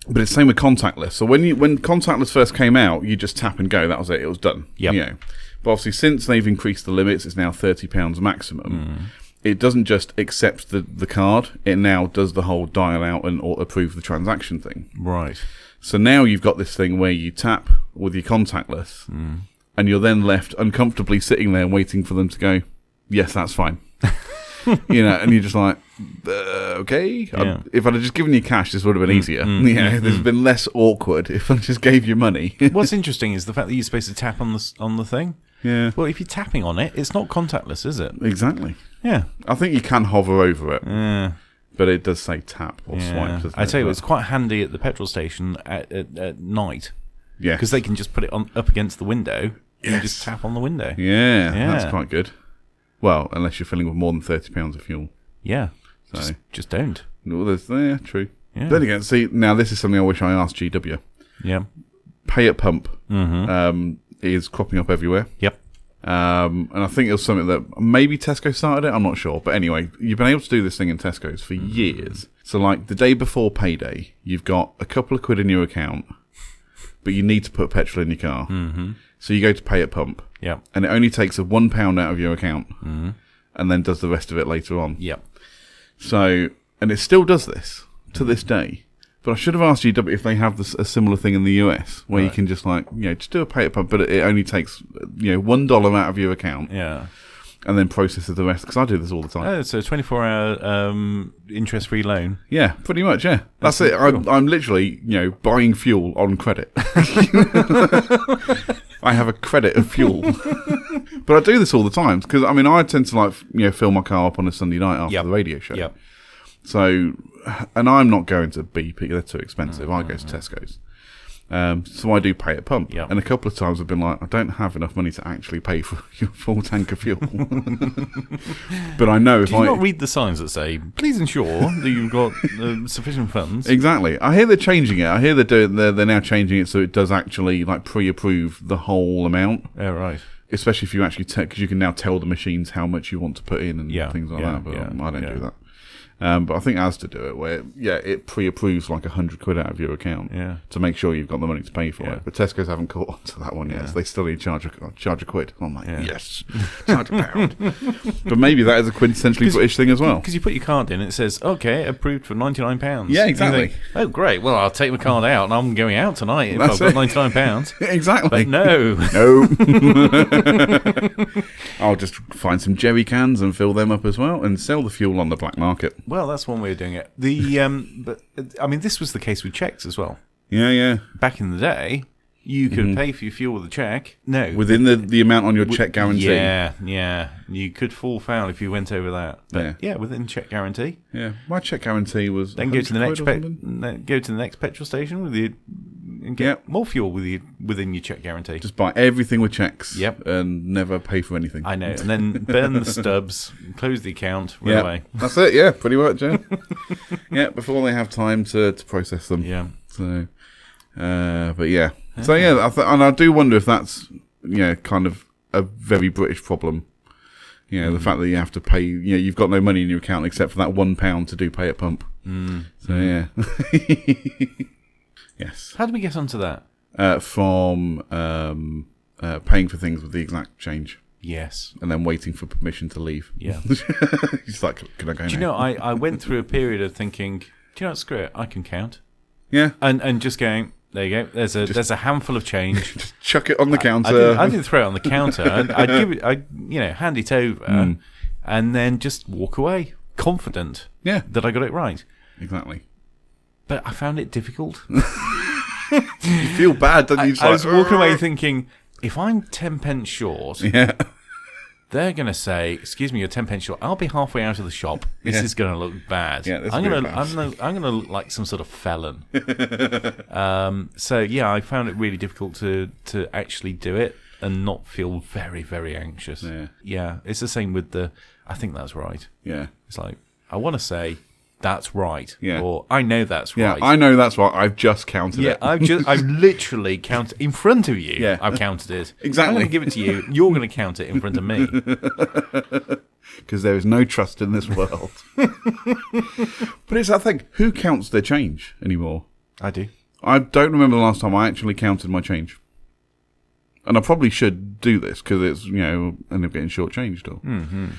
But it's the same with contactless. So when contactless first came out, you just tap and go. That was it. It was done. Yep. You know. But obviously, since they've increased the limits, it's now £30 maximum. It doesn't just accept the card. It now does the whole dial out and or approve the transaction thing. Right. So now you've got this thing where you tap with your contactless, and you're then left uncomfortably sitting there waiting for them to go, yes, that's fine. And you're just like, okay. Yeah. If I'd have just given you cash, this would have been easier. There's been less awkward if I just gave you money. What's interesting is the fact that you're supposed to tap on the thing. Yeah. Well, if you're tapping on it, it's not contactless, is it? Exactly. Yeah. I think you can hover over it, Yeah. but it does say tap or swipe. I tell you, it's quite handy at the petrol station at night. Yeah. Because they can just put it up against the window and you just tap on the window. Yeah, that's quite good. Well, unless you're filling with more than £30 of fuel. Yeah. So. Just don't. Well, true. Yeah. Then again, see, now this is something I wish I asked G-Dubya. Yeah. Pay at pump is cropping up everywhere. Yep. And I think it was something that maybe Tesco started it, I'm not sure. But anyway, you've been able to do this thing in Tesco's for years. So like the day before payday, you've got a couple of quid in your account, but you need to put petrol in your car. So you go to pay at pump. Yep. And it only takes a £1 out of your account and then does the rest of it later on. Yep. So, and it still does this to this day. But I should have asked GW if they have a similar thing in the US where you can just just do a pay at pump, but it only takes, $1 out of your account. Yeah. And then processes the rest, because I do this all the time. Oh, so 24-hour interest-free loan. Yeah, pretty much, yeah. That's it. Cool. I'm literally, buying fuel on credit. I have a credit of fuel. But I do this all the time, because, I tend to, fill my car up on a Sunday night after the radio show. Yep. So, and I'm not going to BP, they're too expensive. I go to Tesco's. So I do pay at pump. Yep. And a couple of times I've been like, I don't have enough money to actually pay for your full tank of fuel. But I know if Do you not read the signs that say, please ensure that you've got sufficient funds? Exactly. I hear they're changing it. I hear they're now changing it so it does actually pre-approve the whole amount. Yeah, right. Especially if you actually because you can now tell the machines how much you want to put in and things like that. But I don't do that. But I think Asda do it where, it pre-approves like 100 quid out of your account to make sure you've got the money to pay for it. But Tesco's haven't caught on to that one yet, so they still need to charge a quid. I'm like, yes, charge a pound. But maybe that is a quintessentially British thing as well. Because you put your card in, it says, okay, approved for £99. Yeah, exactly. Think, oh, great. Well, I'll take my card out and I'm going out tonight if I've got £99. Exactly. But no. I'll just find some jerry cans and fill them up as well and sell the fuel on the black market. Well, that's one way of doing it. But this was the case with cheques as well. Yeah. Back in the day, you could pay for your fuel with a cheque. No, within the amount on your cheque guarantee. Yeah. You could fall foul if you went over that. But within cheque guarantee. Yeah, my cheque guarantee was. Then go to the next petrol station with your. And get more fuel within your cheque guarantee. Just buy everything with cheques. Yep. And never pay for anything. I know. And then burn the stubs, close the account, run away. That's it, yeah, pretty much, yeah. Before they have time to process them. Yeah. So, but yeah. So, yeah, and I do wonder if that's, kind of a very British problem. The fact that you have to pay, you've got no money in your account except for that £1 to do pay at pump. So, yeah. Yes. How did we get onto that? From paying for things with the exact change. Yes. And then waiting for permission to leave. Yeah. He's like, can I go now? Do you know, I went through a period of thinking, do you know what, screw it, I can count. Yeah. And just going, There you go. There's a handful of change. Just chuck it on the counter. I didn't throw it on the counter. I'd hand it over, and then just walk away, confident that I got it right. Exactly. But I found it difficult. You feel bad, don't you? I was walking away thinking, if I'm 10 pence short, they're going to say, "Excuse me, you're 10 pence short. I'll be halfway out of the shop. This is going to look bad. I'm going to look like some sort of felon." So I found it really difficult to actually do it and not feel very, very anxious. Yeah, it's the same with I think that's right. Yeah, it's like I want to say that's right, or I know that's right. Yeah, I know that's right. I've just counted it. I've literally counted in front of you. Yeah, I've counted it. Exactly. I'm going to give it to you. You're going to count it in front of me. Because there is no trust in this world. But it's that thing. Who counts their change anymore? I do. I don't remember the last time I actually counted my change. And I probably should do this because it's, end up getting shortchanged.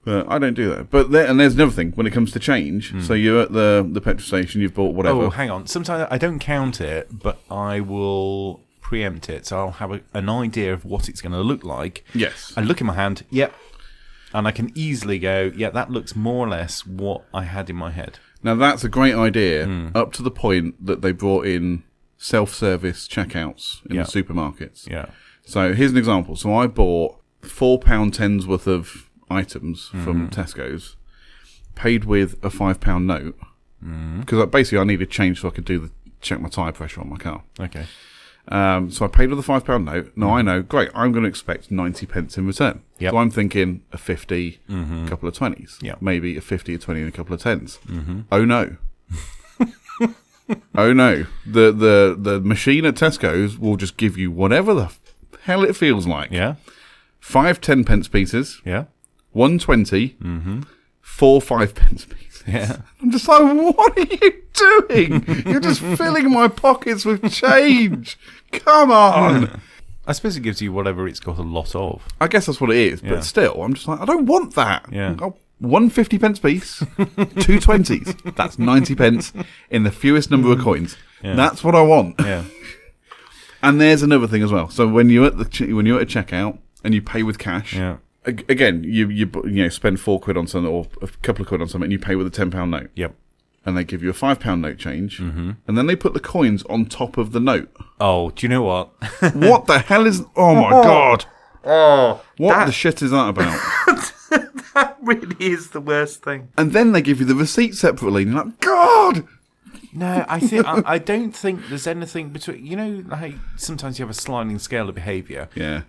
But I don't do that. But there's another thing when it comes to change. So you're at the petrol station, you've bought whatever. Oh, hang on. Sometimes I don't count it, but I will preempt it. So I'll have an idea of what it's going to look like. Yes. I look in my hand, and I can easily go, that looks more or less what I had in my head. Now that's a great idea up to the point that they brought in self-service checkouts in the supermarkets. Yeah. So here's an example. So I bought £4.10's worth of items from Tesco's, paid with a £5 note because basically I needed change so I could check my tyre pressure on my car. Okay. So I paid with a £5 note. Now I know, great, I'm going to expect 90 pence in return. Yep. So I'm thinking a 50, a couple of 20s, maybe a 50, a 20 and a couple of 10s. Oh no. Oh no. The machine at Tesco's will just give you whatever the hell it feels like. Yeah. 5 10-pence pieces. Yeah. 120, 4 5-pence pieces. Yeah. I'm just like, what are you doing? You're just filling my pockets with change. Come on. I suppose it gives you whatever it's got a lot of. I guess that's what it is, but still, I'm just like, I don't want that. Yeah. 1 50-pence piece, 2 20s. That's 90 pence in the fewest number of coins. Yeah. That's what I want. Yeah. And there's another thing as well. So when you're at a checkout and you pay with cash. Yeah. Again, you spend £4 on something or a couple of quid on something, and you pay with a £10 note. Yep. And they give you a £5 note change, and then they put the coins on top of the note. Oh, do you know what? What the hell is? Oh my god! What the shit is that about? That really is the worst thing. And then they give you the receipt separately, and you're like, God! No, I don't think there's anything between. You know, like sometimes you have a sliding scale of behaviour. Yeah.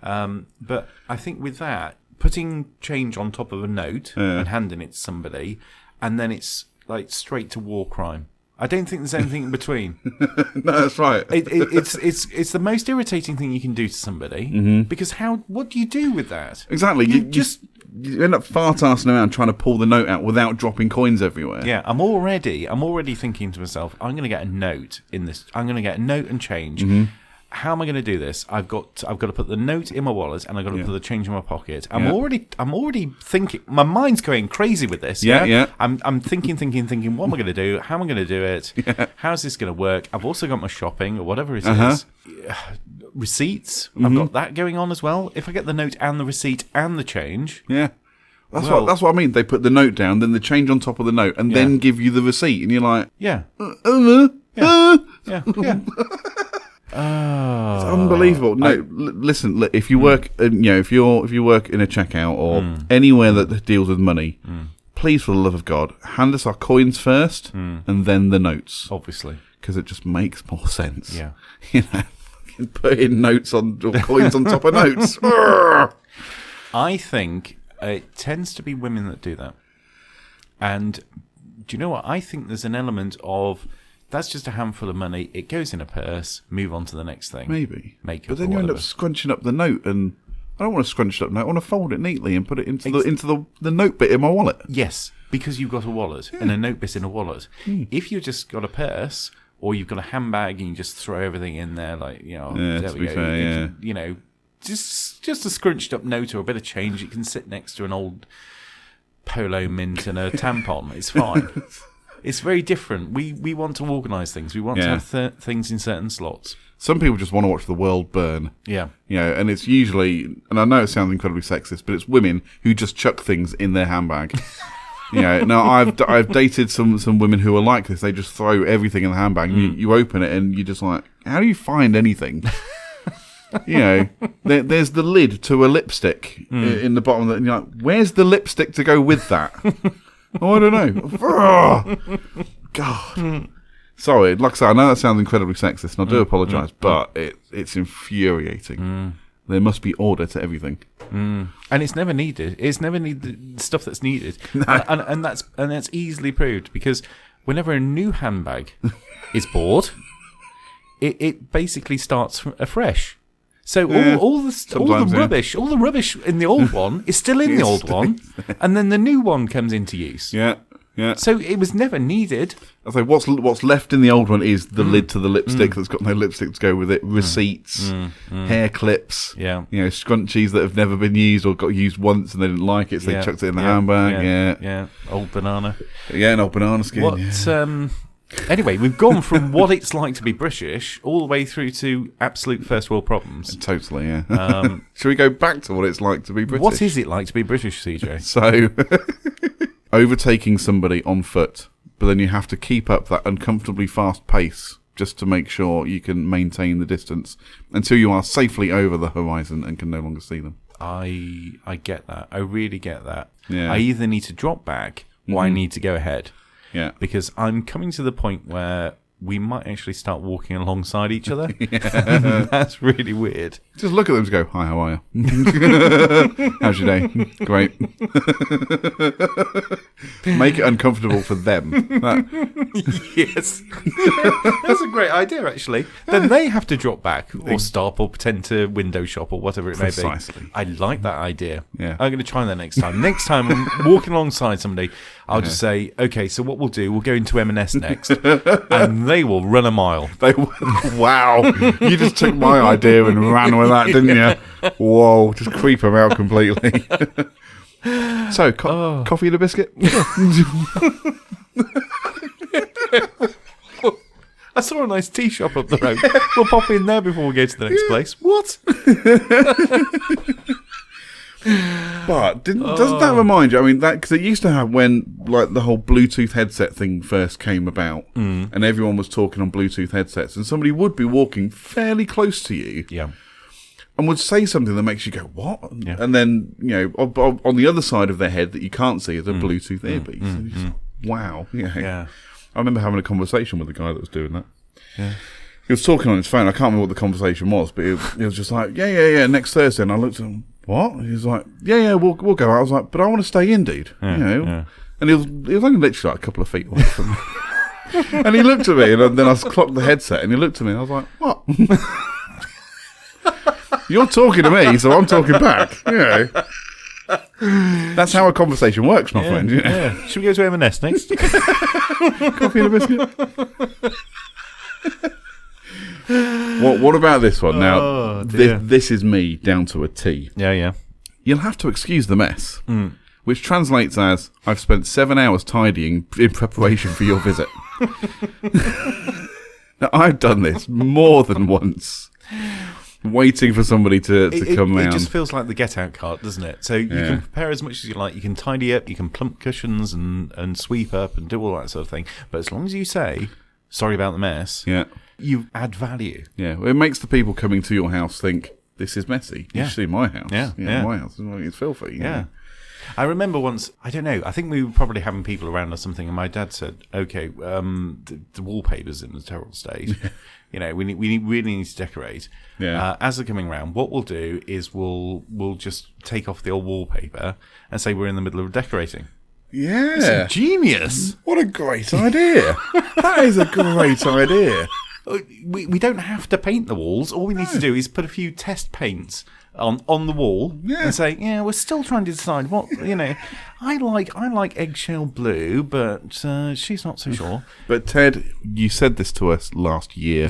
But I think with that, putting change on top of a note and handing it to somebody, and then it's like straight to war crime. I don't think there's anything in between. No, that's right. It's the most irritating thing you can do to somebody because what do you do with that? Exactly. You end up fart-arsing around trying to pull the note out without dropping coins everywhere. Yeah, I'm already thinking to myself, I'm going to get a note in this. I'm going to get a note and change. How am I going to do this? I've got to put the note in my wallet and I've got to put the change in my pocket. I'm already thinking. My mind's going crazy with this. Yeah. I'm thinking. What am I going to do? How am I going to do it? Yeah. How's this going to work? I've also got my shopping or whatever it is. Receipts. I've got that going on as well. If I get the note and the receipt and the change. Yeah. That's what I mean. They put the note down, then the change on top of the note, and then give you the receipt, and you're like, yeah. It's unbelievable. No, listen. If you work, if you work in a checkout or anywhere that deals with money, please, for the love of God, hand us our coins first and then the notes. Obviously, because it just makes more sense. Yeah, put in notes on or coins on top of notes. I think it tends to be women that do that. And do you know what? I think there's an element of. That's just a handful of money. It goes in a purse. Move on to the next thing. Maybe. But then you end up scrunching up the note, and I don't want to scrunch up the note. I want to fold it neatly and put it into the note bit in my wallet. Yes, because you've got a wallet and a note bit in a wallet. If you've just got a purse or you've got a handbag and you just throw everything in there, like there we go. Just a scrunched up note or a bit of change. It can sit next to an old polo mint and a tampon. It's fine. It's very different. We want to organise things. We want to have things in certain slots. Some people just want to watch the world burn. Yeah. And it's usually, and I know it sounds incredibly sexist, but it's women who just chuck things in their handbag. Now I've dated some women who are like this. They just throw everything in the handbag. And you open it and you're just like, how do you find anything? There's the lid to a lipstick in the bottom. And you're like, where's the lipstick to go with that? Oh, I don't know. God. Sorry, like I said, I know that sounds incredibly sexist, and I do apologise, but it's infuriating. There must be order to everything, and it's never needed. It's never needed stuff that's needed, and that's easily proved because whenever a new handbag is bought, it basically starts afresh. So all the rubbish in the old one is still in the old one, and then the new one comes into use. Yeah. So it was never needed. I say what's left in the old one is the lid to the lipstick that's got no lipstick to go with it. Receipts, hair clips, scrunchies that have never been used or got used once and they didn't like it, so they chucked it in the handbag. Yeah, old banana. Yeah, an old banana skin. Anyway, we've gone from what it's like to be British all the way through to absolute first world problems. Totally, yeah. Shall we go back to what it's like to be British? What is it like to be British, CJ? So, overtaking somebody on foot, but then you have to keep up that uncomfortably fast pace just to make sure you can maintain the distance until you are safely over the horizon and can no longer see them. I get that. I really get that. Yeah. I either need to drop back or I need to go ahead. Yeah. Because I'm coming to the point where we might actually start walking alongside each other. That's really weird. Just look at them and go, hi, how are you? How's your day? Great. Make it uncomfortable for them. Yes. That's a great idea, actually. Then they have to drop back or stop or pretend to window shop or whatever it may be. Precisely. I like that idea. Yeah. I'm going to try that next time. Next time I'm walking alongside somebody, I'll just say, okay, so what we'll do, we'll go into M&S next. And they will run a mile. Wow. You just took my idea and ran with that, didn't you? Whoa, just creep them out completely. So, coffee and a biscuit? I saw a nice tea shop up the road. We'll pop in there before we go to the next place. What? But doesn't that remind you? I mean, because it used to have when like the whole Bluetooth headset thing first came about, and everyone was talking on Bluetooth headsets, and somebody would be walking fairly close to you, and would say something that makes you go, "What?" Yeah. And then on the other side of their head that you can't see is a Bluetooth earpiece. Wow. Yeah. I remember having a conversation with the guy that was doing that. Yeah. He was talking on his phone. I can't remember what the conversation was, but it was just like, yeah, next Thursday. And I looked at him, what? He was like, yeah, we'll go out. I was like, but I want to stay in, dude. And he was only literally like a couple of feet away from me. And he looked at me, and then I clocked the headset, and he looked at me, and I was like, what? You're talking to me, so I'm talking back. That's how a conversation works, my friend. Yeah. Should we go to M&S next? Coffee and a biscuit? What about this one? Now, this is me down to a T. Yeah. You'll have to excuse the mess, which translates as, I've spent 7 hours tidying in preparation for your visit. Now, I've done this more than once, waiting for somebody to come round. It just feels like the get-out card, doesn't it? So you can prepare as much as you like. You can tidy up, you can plump cushions and sweep up and do all that sort of thing. But as long as you say, sorry about the mess, you add value. Yeah, well, it makes the people coming to your house think, this is messy. You should see my house. Yeah. My house is filthy. Yeah. I remember once, I don't know, I think we were probably having people around or something, and my dad said, okay, the wallpaper's in a terrible state. We really need to decorate. Yeah. As they're coming around, what we'll do is we'll just take off the old wallpaper and say we're in the middle of decorating. Yeah. It's genius. What a great idea. That is a great idea. We don't have to paint the walls. All we need to do is put a few test paints on the wall and say, we're still trying to decide what, I like eggshell blue, but she's not so sure. But Ted, you said this to us last year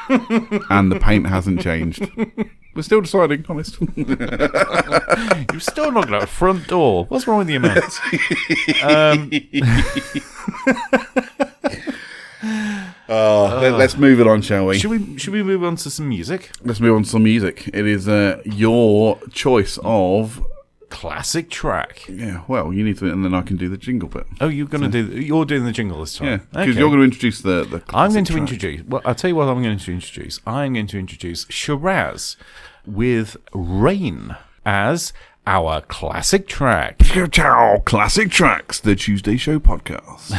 and the paint hasn't changed. We're still deciding, honest. You've still not got a front door. What's wrong with you, man? Let's move it on, shall we? Should we move on to some music? Let's move on to some music. It is your choice of classic track. Yeah, well, you need to, and then I can do the jingle bit. Oh, you're doing the jingle this time. Yeah, because you're going to introduce the I'm going to track. introduce. Well, I'll tell you what I'm going to introduce. I'm going to introduce Shiraz with Rain as our classic track. Ciao, Classic Tracks, the Tuesday Show podcast.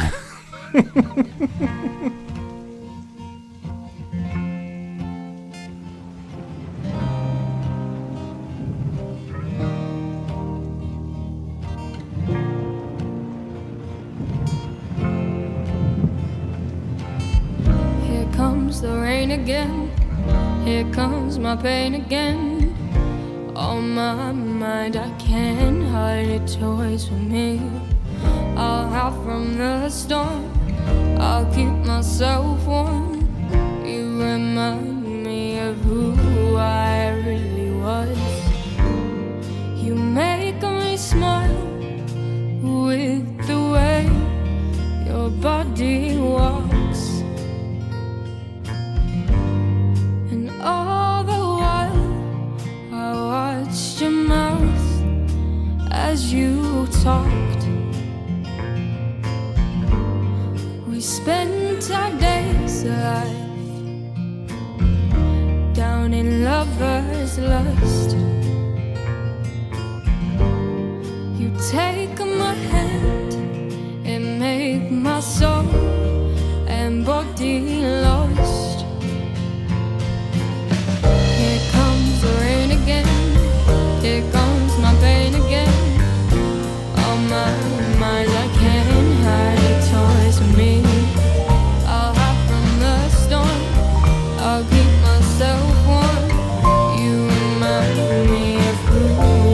Here comes the rain again. Here comes my pain again. On my mind, I can't hide it toys from me. I'll hide from the storm. I'll keep myself warm. You remind me of who I really was. You make me smile with the way your body walks. And all the while I watched your mouth as you talked. We spent our days alive down in lover's lust. You take my hand and make my soul and body lost. Here comes the rain again. Here comes my pain again. On my mind, I can't hide it toys from me. I'll hide from the storm. I'll keep myself warm. You remind me of who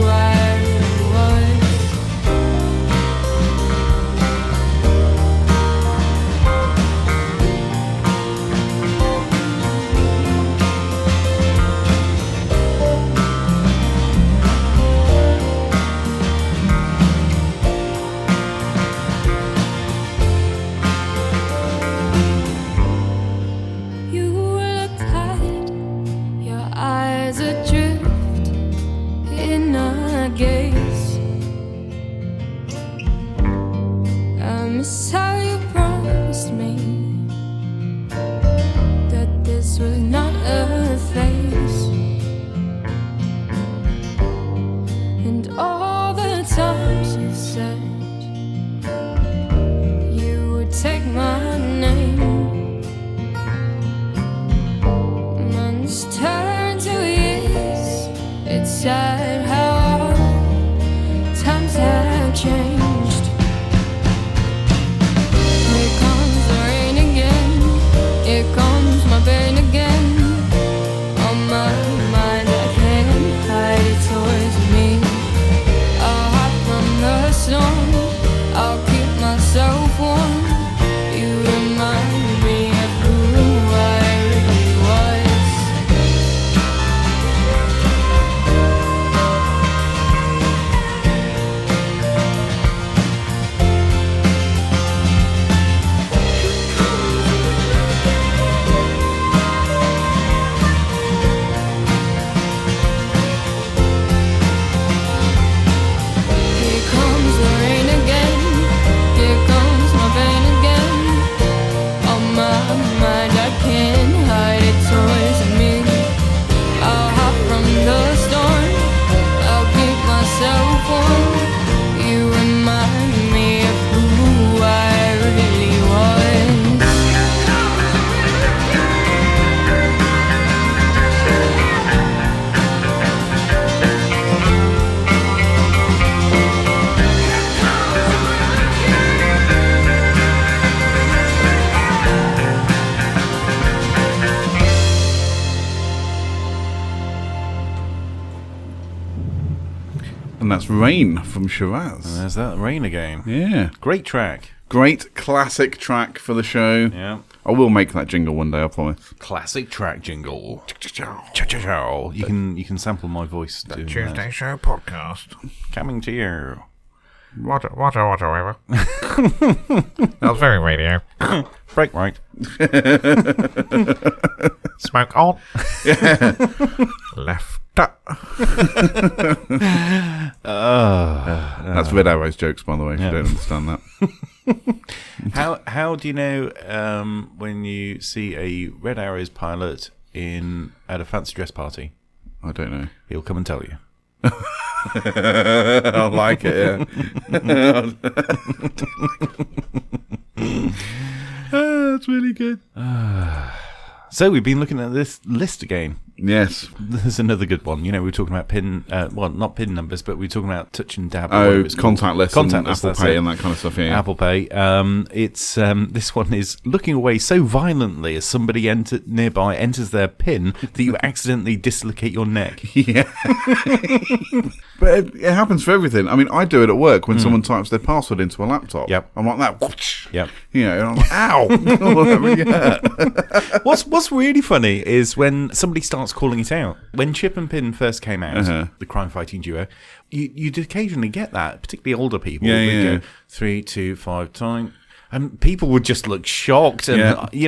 I really was. You look tired, your eyes adrift in a gaze. I miss how you promised me that this was not a phase. And all the times you said you would take my name. Months turn to years. It's sad how times have changed. And that's Rain from Shiraz. And there's that Rain again. Yeah. Great track. Great classic track for the show. Yeah. I will make that jingle one day, I promise. Classic track jingle. Cha-cha-chow. You can sample my voice. The Tuesday Show podcast. Coming to you. Whatever. That was very radio. Break right. Smoke on. Left. That's Red Arrow's jokes, by the way, if you don't understand that. How do you know when you see a Red Arrows pilot at a fancy dress party? I don't know. He'll come and tell you. I like it, yeah. That's really good. So we've been looking at this list again. Yes. There's another good one. You know, we were talking about not PIN numbers, but we were talking about touch and dab. Oh, contactless and Apple Pay and that kind of stuff, yeah. Apple Pay. It's this one is looking away so violently as somebody nearby enters their PIN that you accidentally dislocate your neck. Yeah. But it happens for everything. I mean, I do it at work when someone types their password into a laptop. Yep. I'm like that. Whoosh. Yep. You know, and I'm like, ow. That really hurt. What's really funny is when somebody starts calling it out. When Chip and Pin first came out, the crime-fighting duo, you'd occasionally get that, particularly older people. Go 3, 2, 5 time. And people would just look shocked and,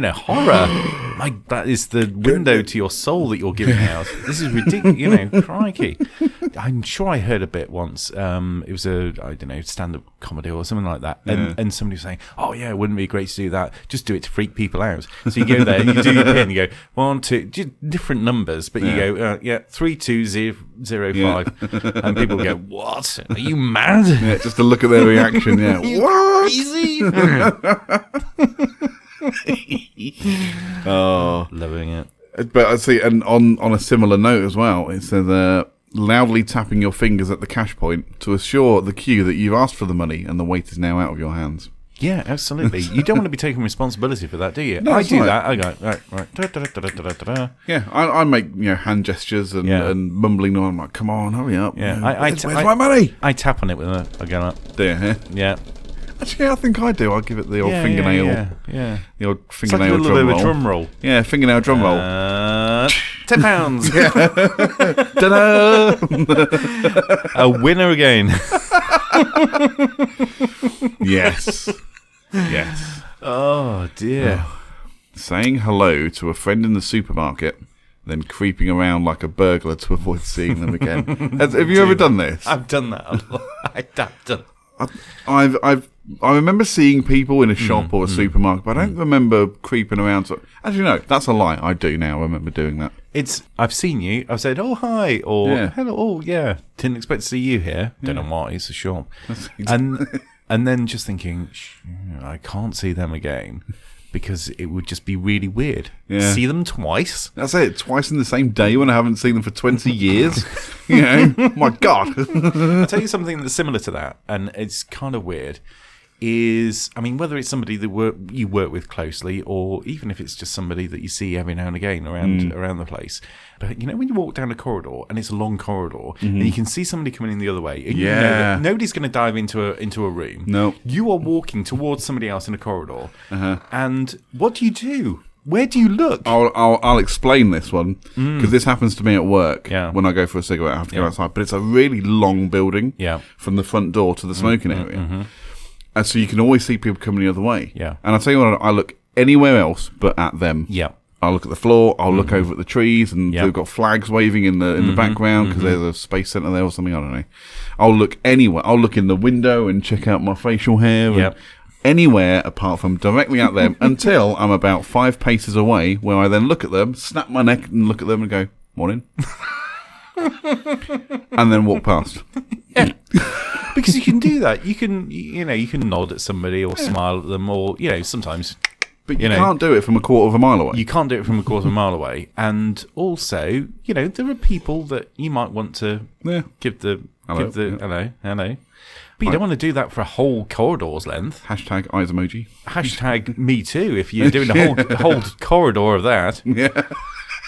horror. Like, that is the window to your soul that you're giving out. This is ridiculous, crikey. I'm sure I heard a bit once. It was stand-up comedy or something like that. And somebody was saying, oh, yeah, wouldn't it be great to do that? Just do it to freak people out. So you go there, you do your pin, you go, 1, 2, different numbers, but you go, 32005. And people go, what? Are you mad? Yeah, just to look at their reaction, yeah. What? Crazy? Oh, loving it. But I see, and on a similar note as well, it says loudly tapping your fingers at the cash point to assure the queue that you've asked for the money and the weight is now out of your hands. Yeah, absolutely. You don't want to be taking responsibility for that, do you? No, I do right. that. I go, right. Da-da-da-da-da-da-da. Yeah, I make hand gestures and mumbling. I'm like, come on, hurry up. Yeah, where's my money? I tap on it with I go like, there. yeah. Actually, I think I do. I'll give it the old fingernail. Yeah. The old It's fingernail like a little bit of a drum roll. Yeah, fingernail drum roll. £10. Ta-da! A winner again. Yes. Oh, dear. Saying hello to a friend in the supermarket, then creeping around like a burglar to avoid seeing them again. Have you ever done this? I've done that a lot. I've done. I remember seeing people in a shop or a supermarket, but I don't remember creeping around. Actually, no, that's a lie. I do now. I remember doing that. I've seen you. I've said, oh, hi, or hello, oh, yeah. Didn't expect to see you here. Don't know why. It's a shop. And then just thinking, I can't see them again. Because it would just be really weird. Yeah. See them twice? That's it. Twice in the same day when I haven't seen them for 20 years. My God. I'll tell you something that's similar to that, and it's kind of weird, is, I mean, whether it's somebody that you work with closely, or even if it's just somebody that you see every now and again around the place. But, when you walk down a corridor, and it's a long corridor, and you can see somebody coming in the other way, and you know that nobody's going to dive into a room. No. You are walking towards somebody else in a corridor, and what do? Where do you look? I'll explain this one, because this happens to me at work. Yeah. When I go for a cigarette, I have to go outside. But it's a really long building from the front door to the smoking area. And so you can always see people coming the other way. Yeah. And I'll tell you what, I look anywhere else but at them. Yeah. I'll look at the floor, I'll look over at the trees, and they've got flags waving in the background because there's a space centre there or something, I don't know. I'll look anywhere. I'll look in the window and check out my facial hair. Yep. Anywhere apart from directly at them until I'm about 5 paces away, where I then look at them, snap my neck and look at them and go, morning. And then walk past. Yeah. Because you can do that. You can nod at somebody or smile at them, or, sometimes... But you can't do it from a quarter of a mile away. You can't do it from a quarter of a mile away. And also, there are people that you might want to give the hello. But you don't want to do that for a whole corridor's length. Hashtag eyes emoji. Hashtag me too, if you're doing the whole corridor of that. Yeah.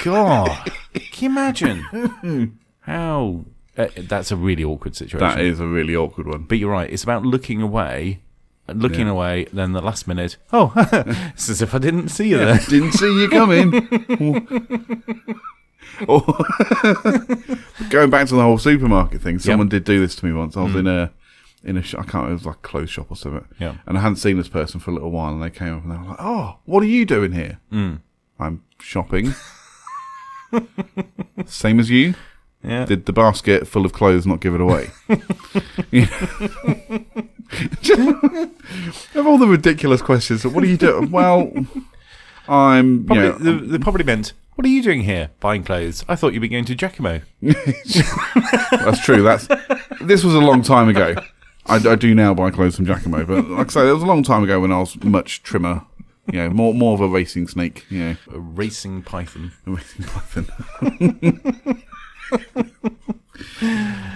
God. Can you imagine how That's a really awkward situation. That is a really awkward one. But you're right. It's about looking away, away. Then the last minute, it's as if I didn't see you there. Didn't see you coming. Or going back to the whole supermarket thing, someone did do this to me once. I was in a shop, I can't remember, it was like a clothes shop or something. Yeah. And I hadn't seen this person for a little while, and they came up and they were like, "Oh, what are you doing here?" I'm shopping. Same as you. Yeah. Did the basket full of clothes not give it away? Of all the ridiculous questions, what are you doing? Well, I'm. They probably meant, what are you doing here? Buying clothes. I thought you'd be going to Giacomo. That's true. This was a long time ago. I do now buy clothes from Giacomo, but like I say, it was a long time ago when I was much trimmer. More of a racing snake. A racing python. A racing python.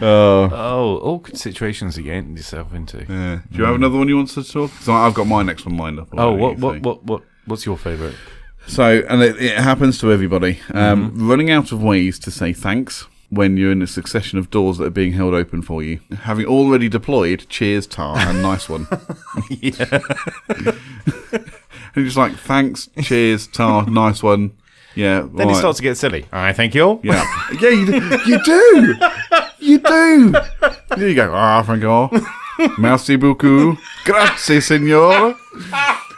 Awkward situations you get yourself into. Yeah. Do you have another one you want to talk? So I've got my next one lined up. What's your favourite? So, and it happens to everybody. Running out of ways to say thanks when you're in a succession of doors that are being held open for you. Having already deployed, cheers, tar, and nice one. Yeah. And you're just like, thanks, cheers, tar, nice one. Yeah. Then it starts to get silly. All right, thank you. Yeah. Yeah, you do. You do. There you go. Thank you. Merci beaucoup. Grazie, signor.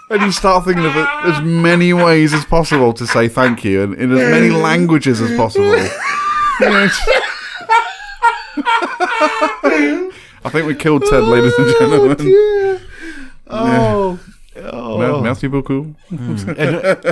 And you start thinking of it as many ways as possible to say thank you, and in as many languages as possible. I think we killed Ted, ladies and gentlemen. Merci beaucoup. And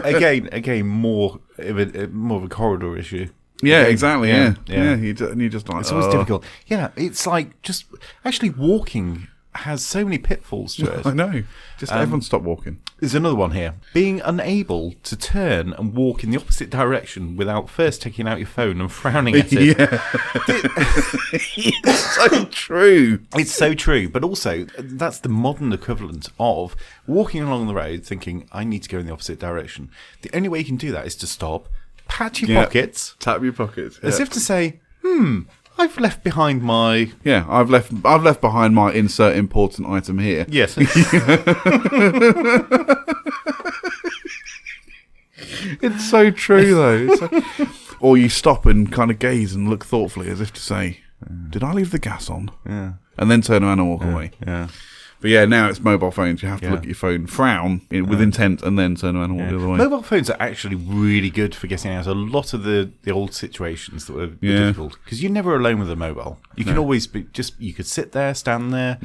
again, more of a corridor issue. Yeah, exactly. Yeah. You just like, it's always difficult. Yeah, it's like just actually walking has so many pitfalls to it. I know. Just everyone stop walking. There's another one here. Being unable to turn and walk in the opposite direction without first taking out your phone and frowning at it. Yeah. It's so true. It's so true. But also, that's the modern equivalent of walking along the road thinking, I need to go in the opposite direction. The only way you can do that is to stop, pat your pockets. Tap your pockets. As if to say, I've left behind my... Yeah, I've left behind my insert important item here. Yes. It's so true, though. Or you stop and kind of gaze and look thoughtfully as if to say, did I leave the gas on? Yeah. And then turn around and walk away. Yeah. But yeah, now it's mobile phones. You have to look at your phone, frown with intent, and then turn around and walk the other way. Mobile phones are actually really good for getting out a lot of the old situations that were difficult. Because you're never alone with a mobile. You can always be you could sit there, stand there,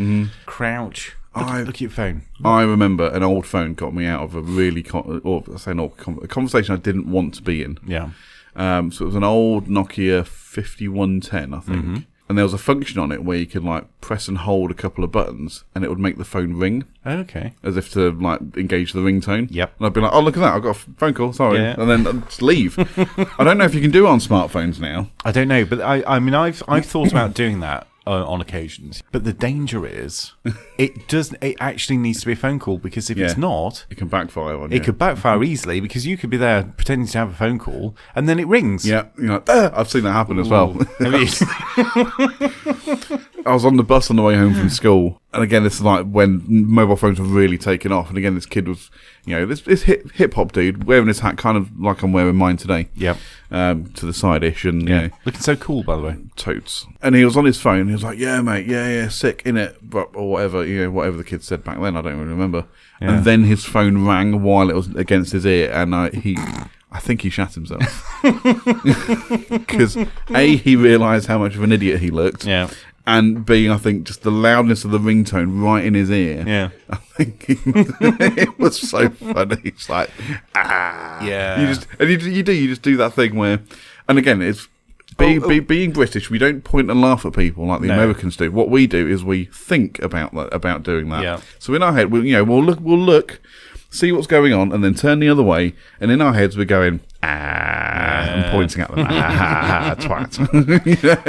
crouch, look at your phone. I remember an old phone got me out of a really, a conversation I didn't want to be in. Yeah. So it was an old Nokia 5110, I think. And there was a function on it where you could like press and hold a couple of buttons, and it would make the phone ring. Okay. As if to like engage the ringtone. Yep. And I'd be like, "Oh, look at that! I've got a phone call. Sorry." Yeah. And then I'd just leave. I don't know if you can do it on smartphones now. I don't know, but I mean, I've thought about doing that on occasions. But the danger is, it actually needs to be a phone call, because if it's not, it can backfire on you. It could backfire easily, because you could be there pretending to have a phone call, and then it rings. Yeah, you're like, I've seen that happen as well. I was on the bus on the way home from school, and again, this is like when mobile phones were really taken off. And again, this kid was, this hip hop dude wearing his hat, kind of like I'm wearing mine today. Yep. To the side-ish, and looking so cool, by the way. Totes. And he was on his phone. He was like, "Yeah, mate, yeah, sick in it," or whatever, whatever the kid said back then. I don't really remember. Yeah. And then his phone rang while it was against his ear, and I think he shat himself because he realised how much of an idiot he looked. Yeah. And B, I think just the loudness of the ringtone right in his ear. Yeah. I think it was so funny. It's like, yeah. You just do that thing where, and again, it's being British. We don't point and laugh at people like the Americans do. What we do is we think about doing that. Yeah. So in our head, we'll look, see what's going on, and then turn the other way. And in our heads, we're going, and pointing at them, twat.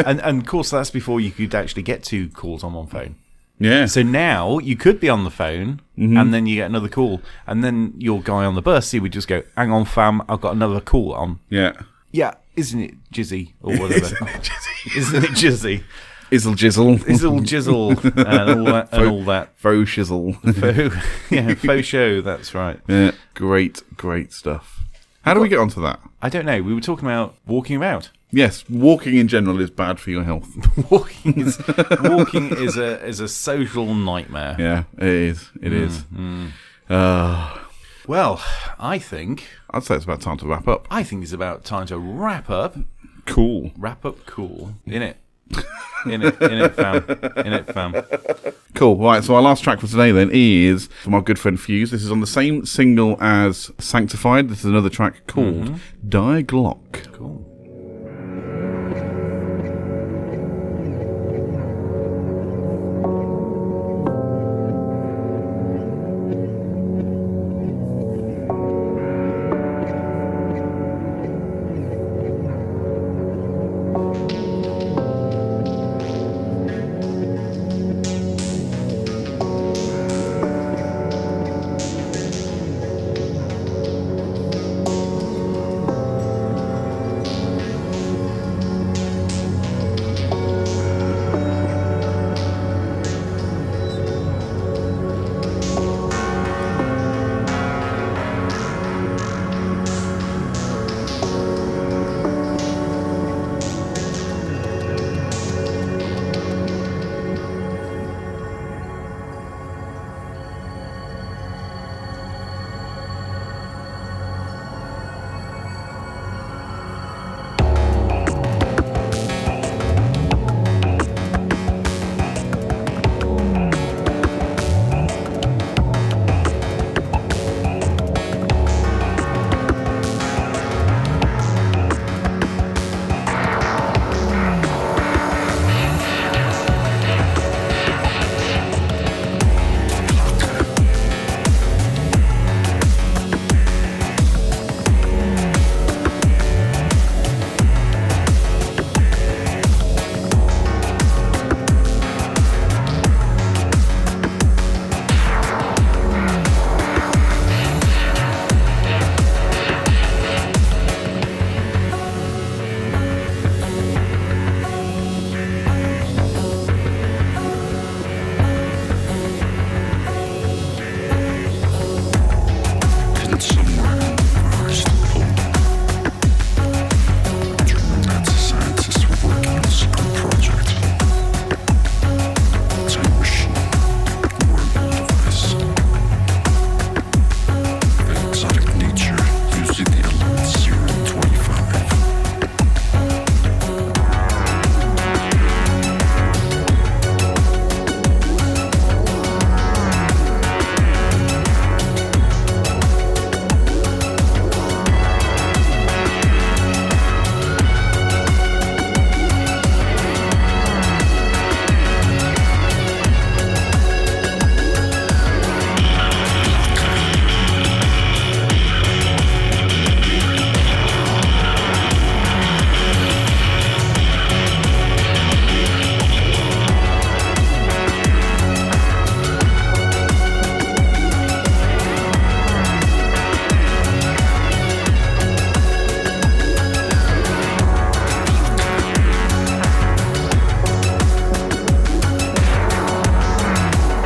And of course, that's before you could actually get 2 calls on one phone. Yeah. So now you could be on the phone, and then you get another call, and then your guy on the bus, he would just go, "Hang on, fam, I've got another call on." Yeah. Yeah. Isn't it jizzy or whatever? Isn't it jizzy? Izzle jizzle. Izzle jizzle and all that. Faux shizzle. Faux show, that's right. Yeah, great stuff. How do we get onto that? I don't know. We were talking about walking about. Yes, walking in general is bad for your health. Walking is a social nightmare. Yeah, it is. It is. Well, I'd say it's about time to wrap up. I think it's about time to wrap up. Cool. Wrap up cool. In it. In it, fam. Cool. Right, so our last track for today then is from our good friend Fuse. This is on the same single as Sanctified. This is another track called Die Glock. Cool.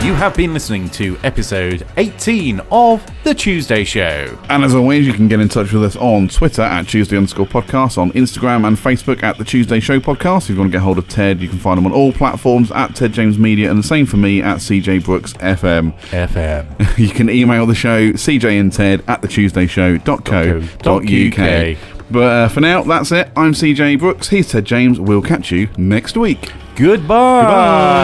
You have been listening to episode 18 of The Tuesday Show. And as always, you can get in touch with us on Twitter at Tuesday_podcast, on Instagram and Facebook at The Tuesday Show Podcast. If you want to get hold of Ted, you can find him on all platforms at Ted James Media, and the same for me at CJ Brookes FM. You can email the show, cjandted@thetuesdayshow.co.uk. But for now, that's it. I'm CJ Brookes. He's Ted James. We'll catch you next week. Goodbye.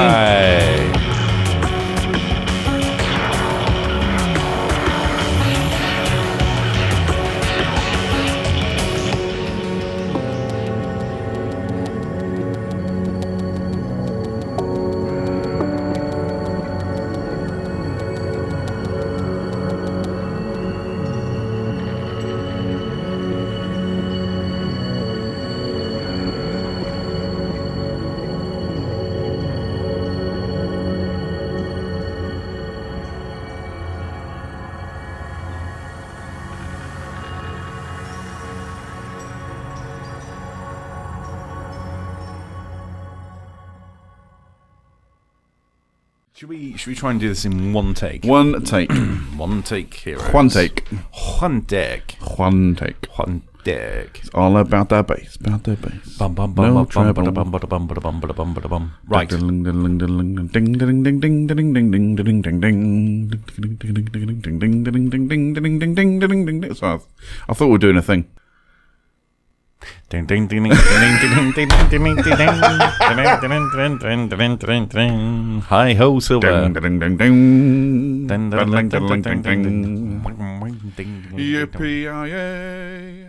Should we try and do this in one take? One take. One take, heroes. One take. One take. One take. One take. It's all about that bass. About that bass. Bum bum bum No bum bum treble. bum bum bum bum bum bum bum bum. Right. Ding ding ding ding ding ding ding ding ding ding ding ding ding ding ding. So I thought we were doing a thing. Ding ding ding ding ding ding ding ding ding ding ding. Hi ho, Silver. Ding ding ding ding. Yippee-yi-yay.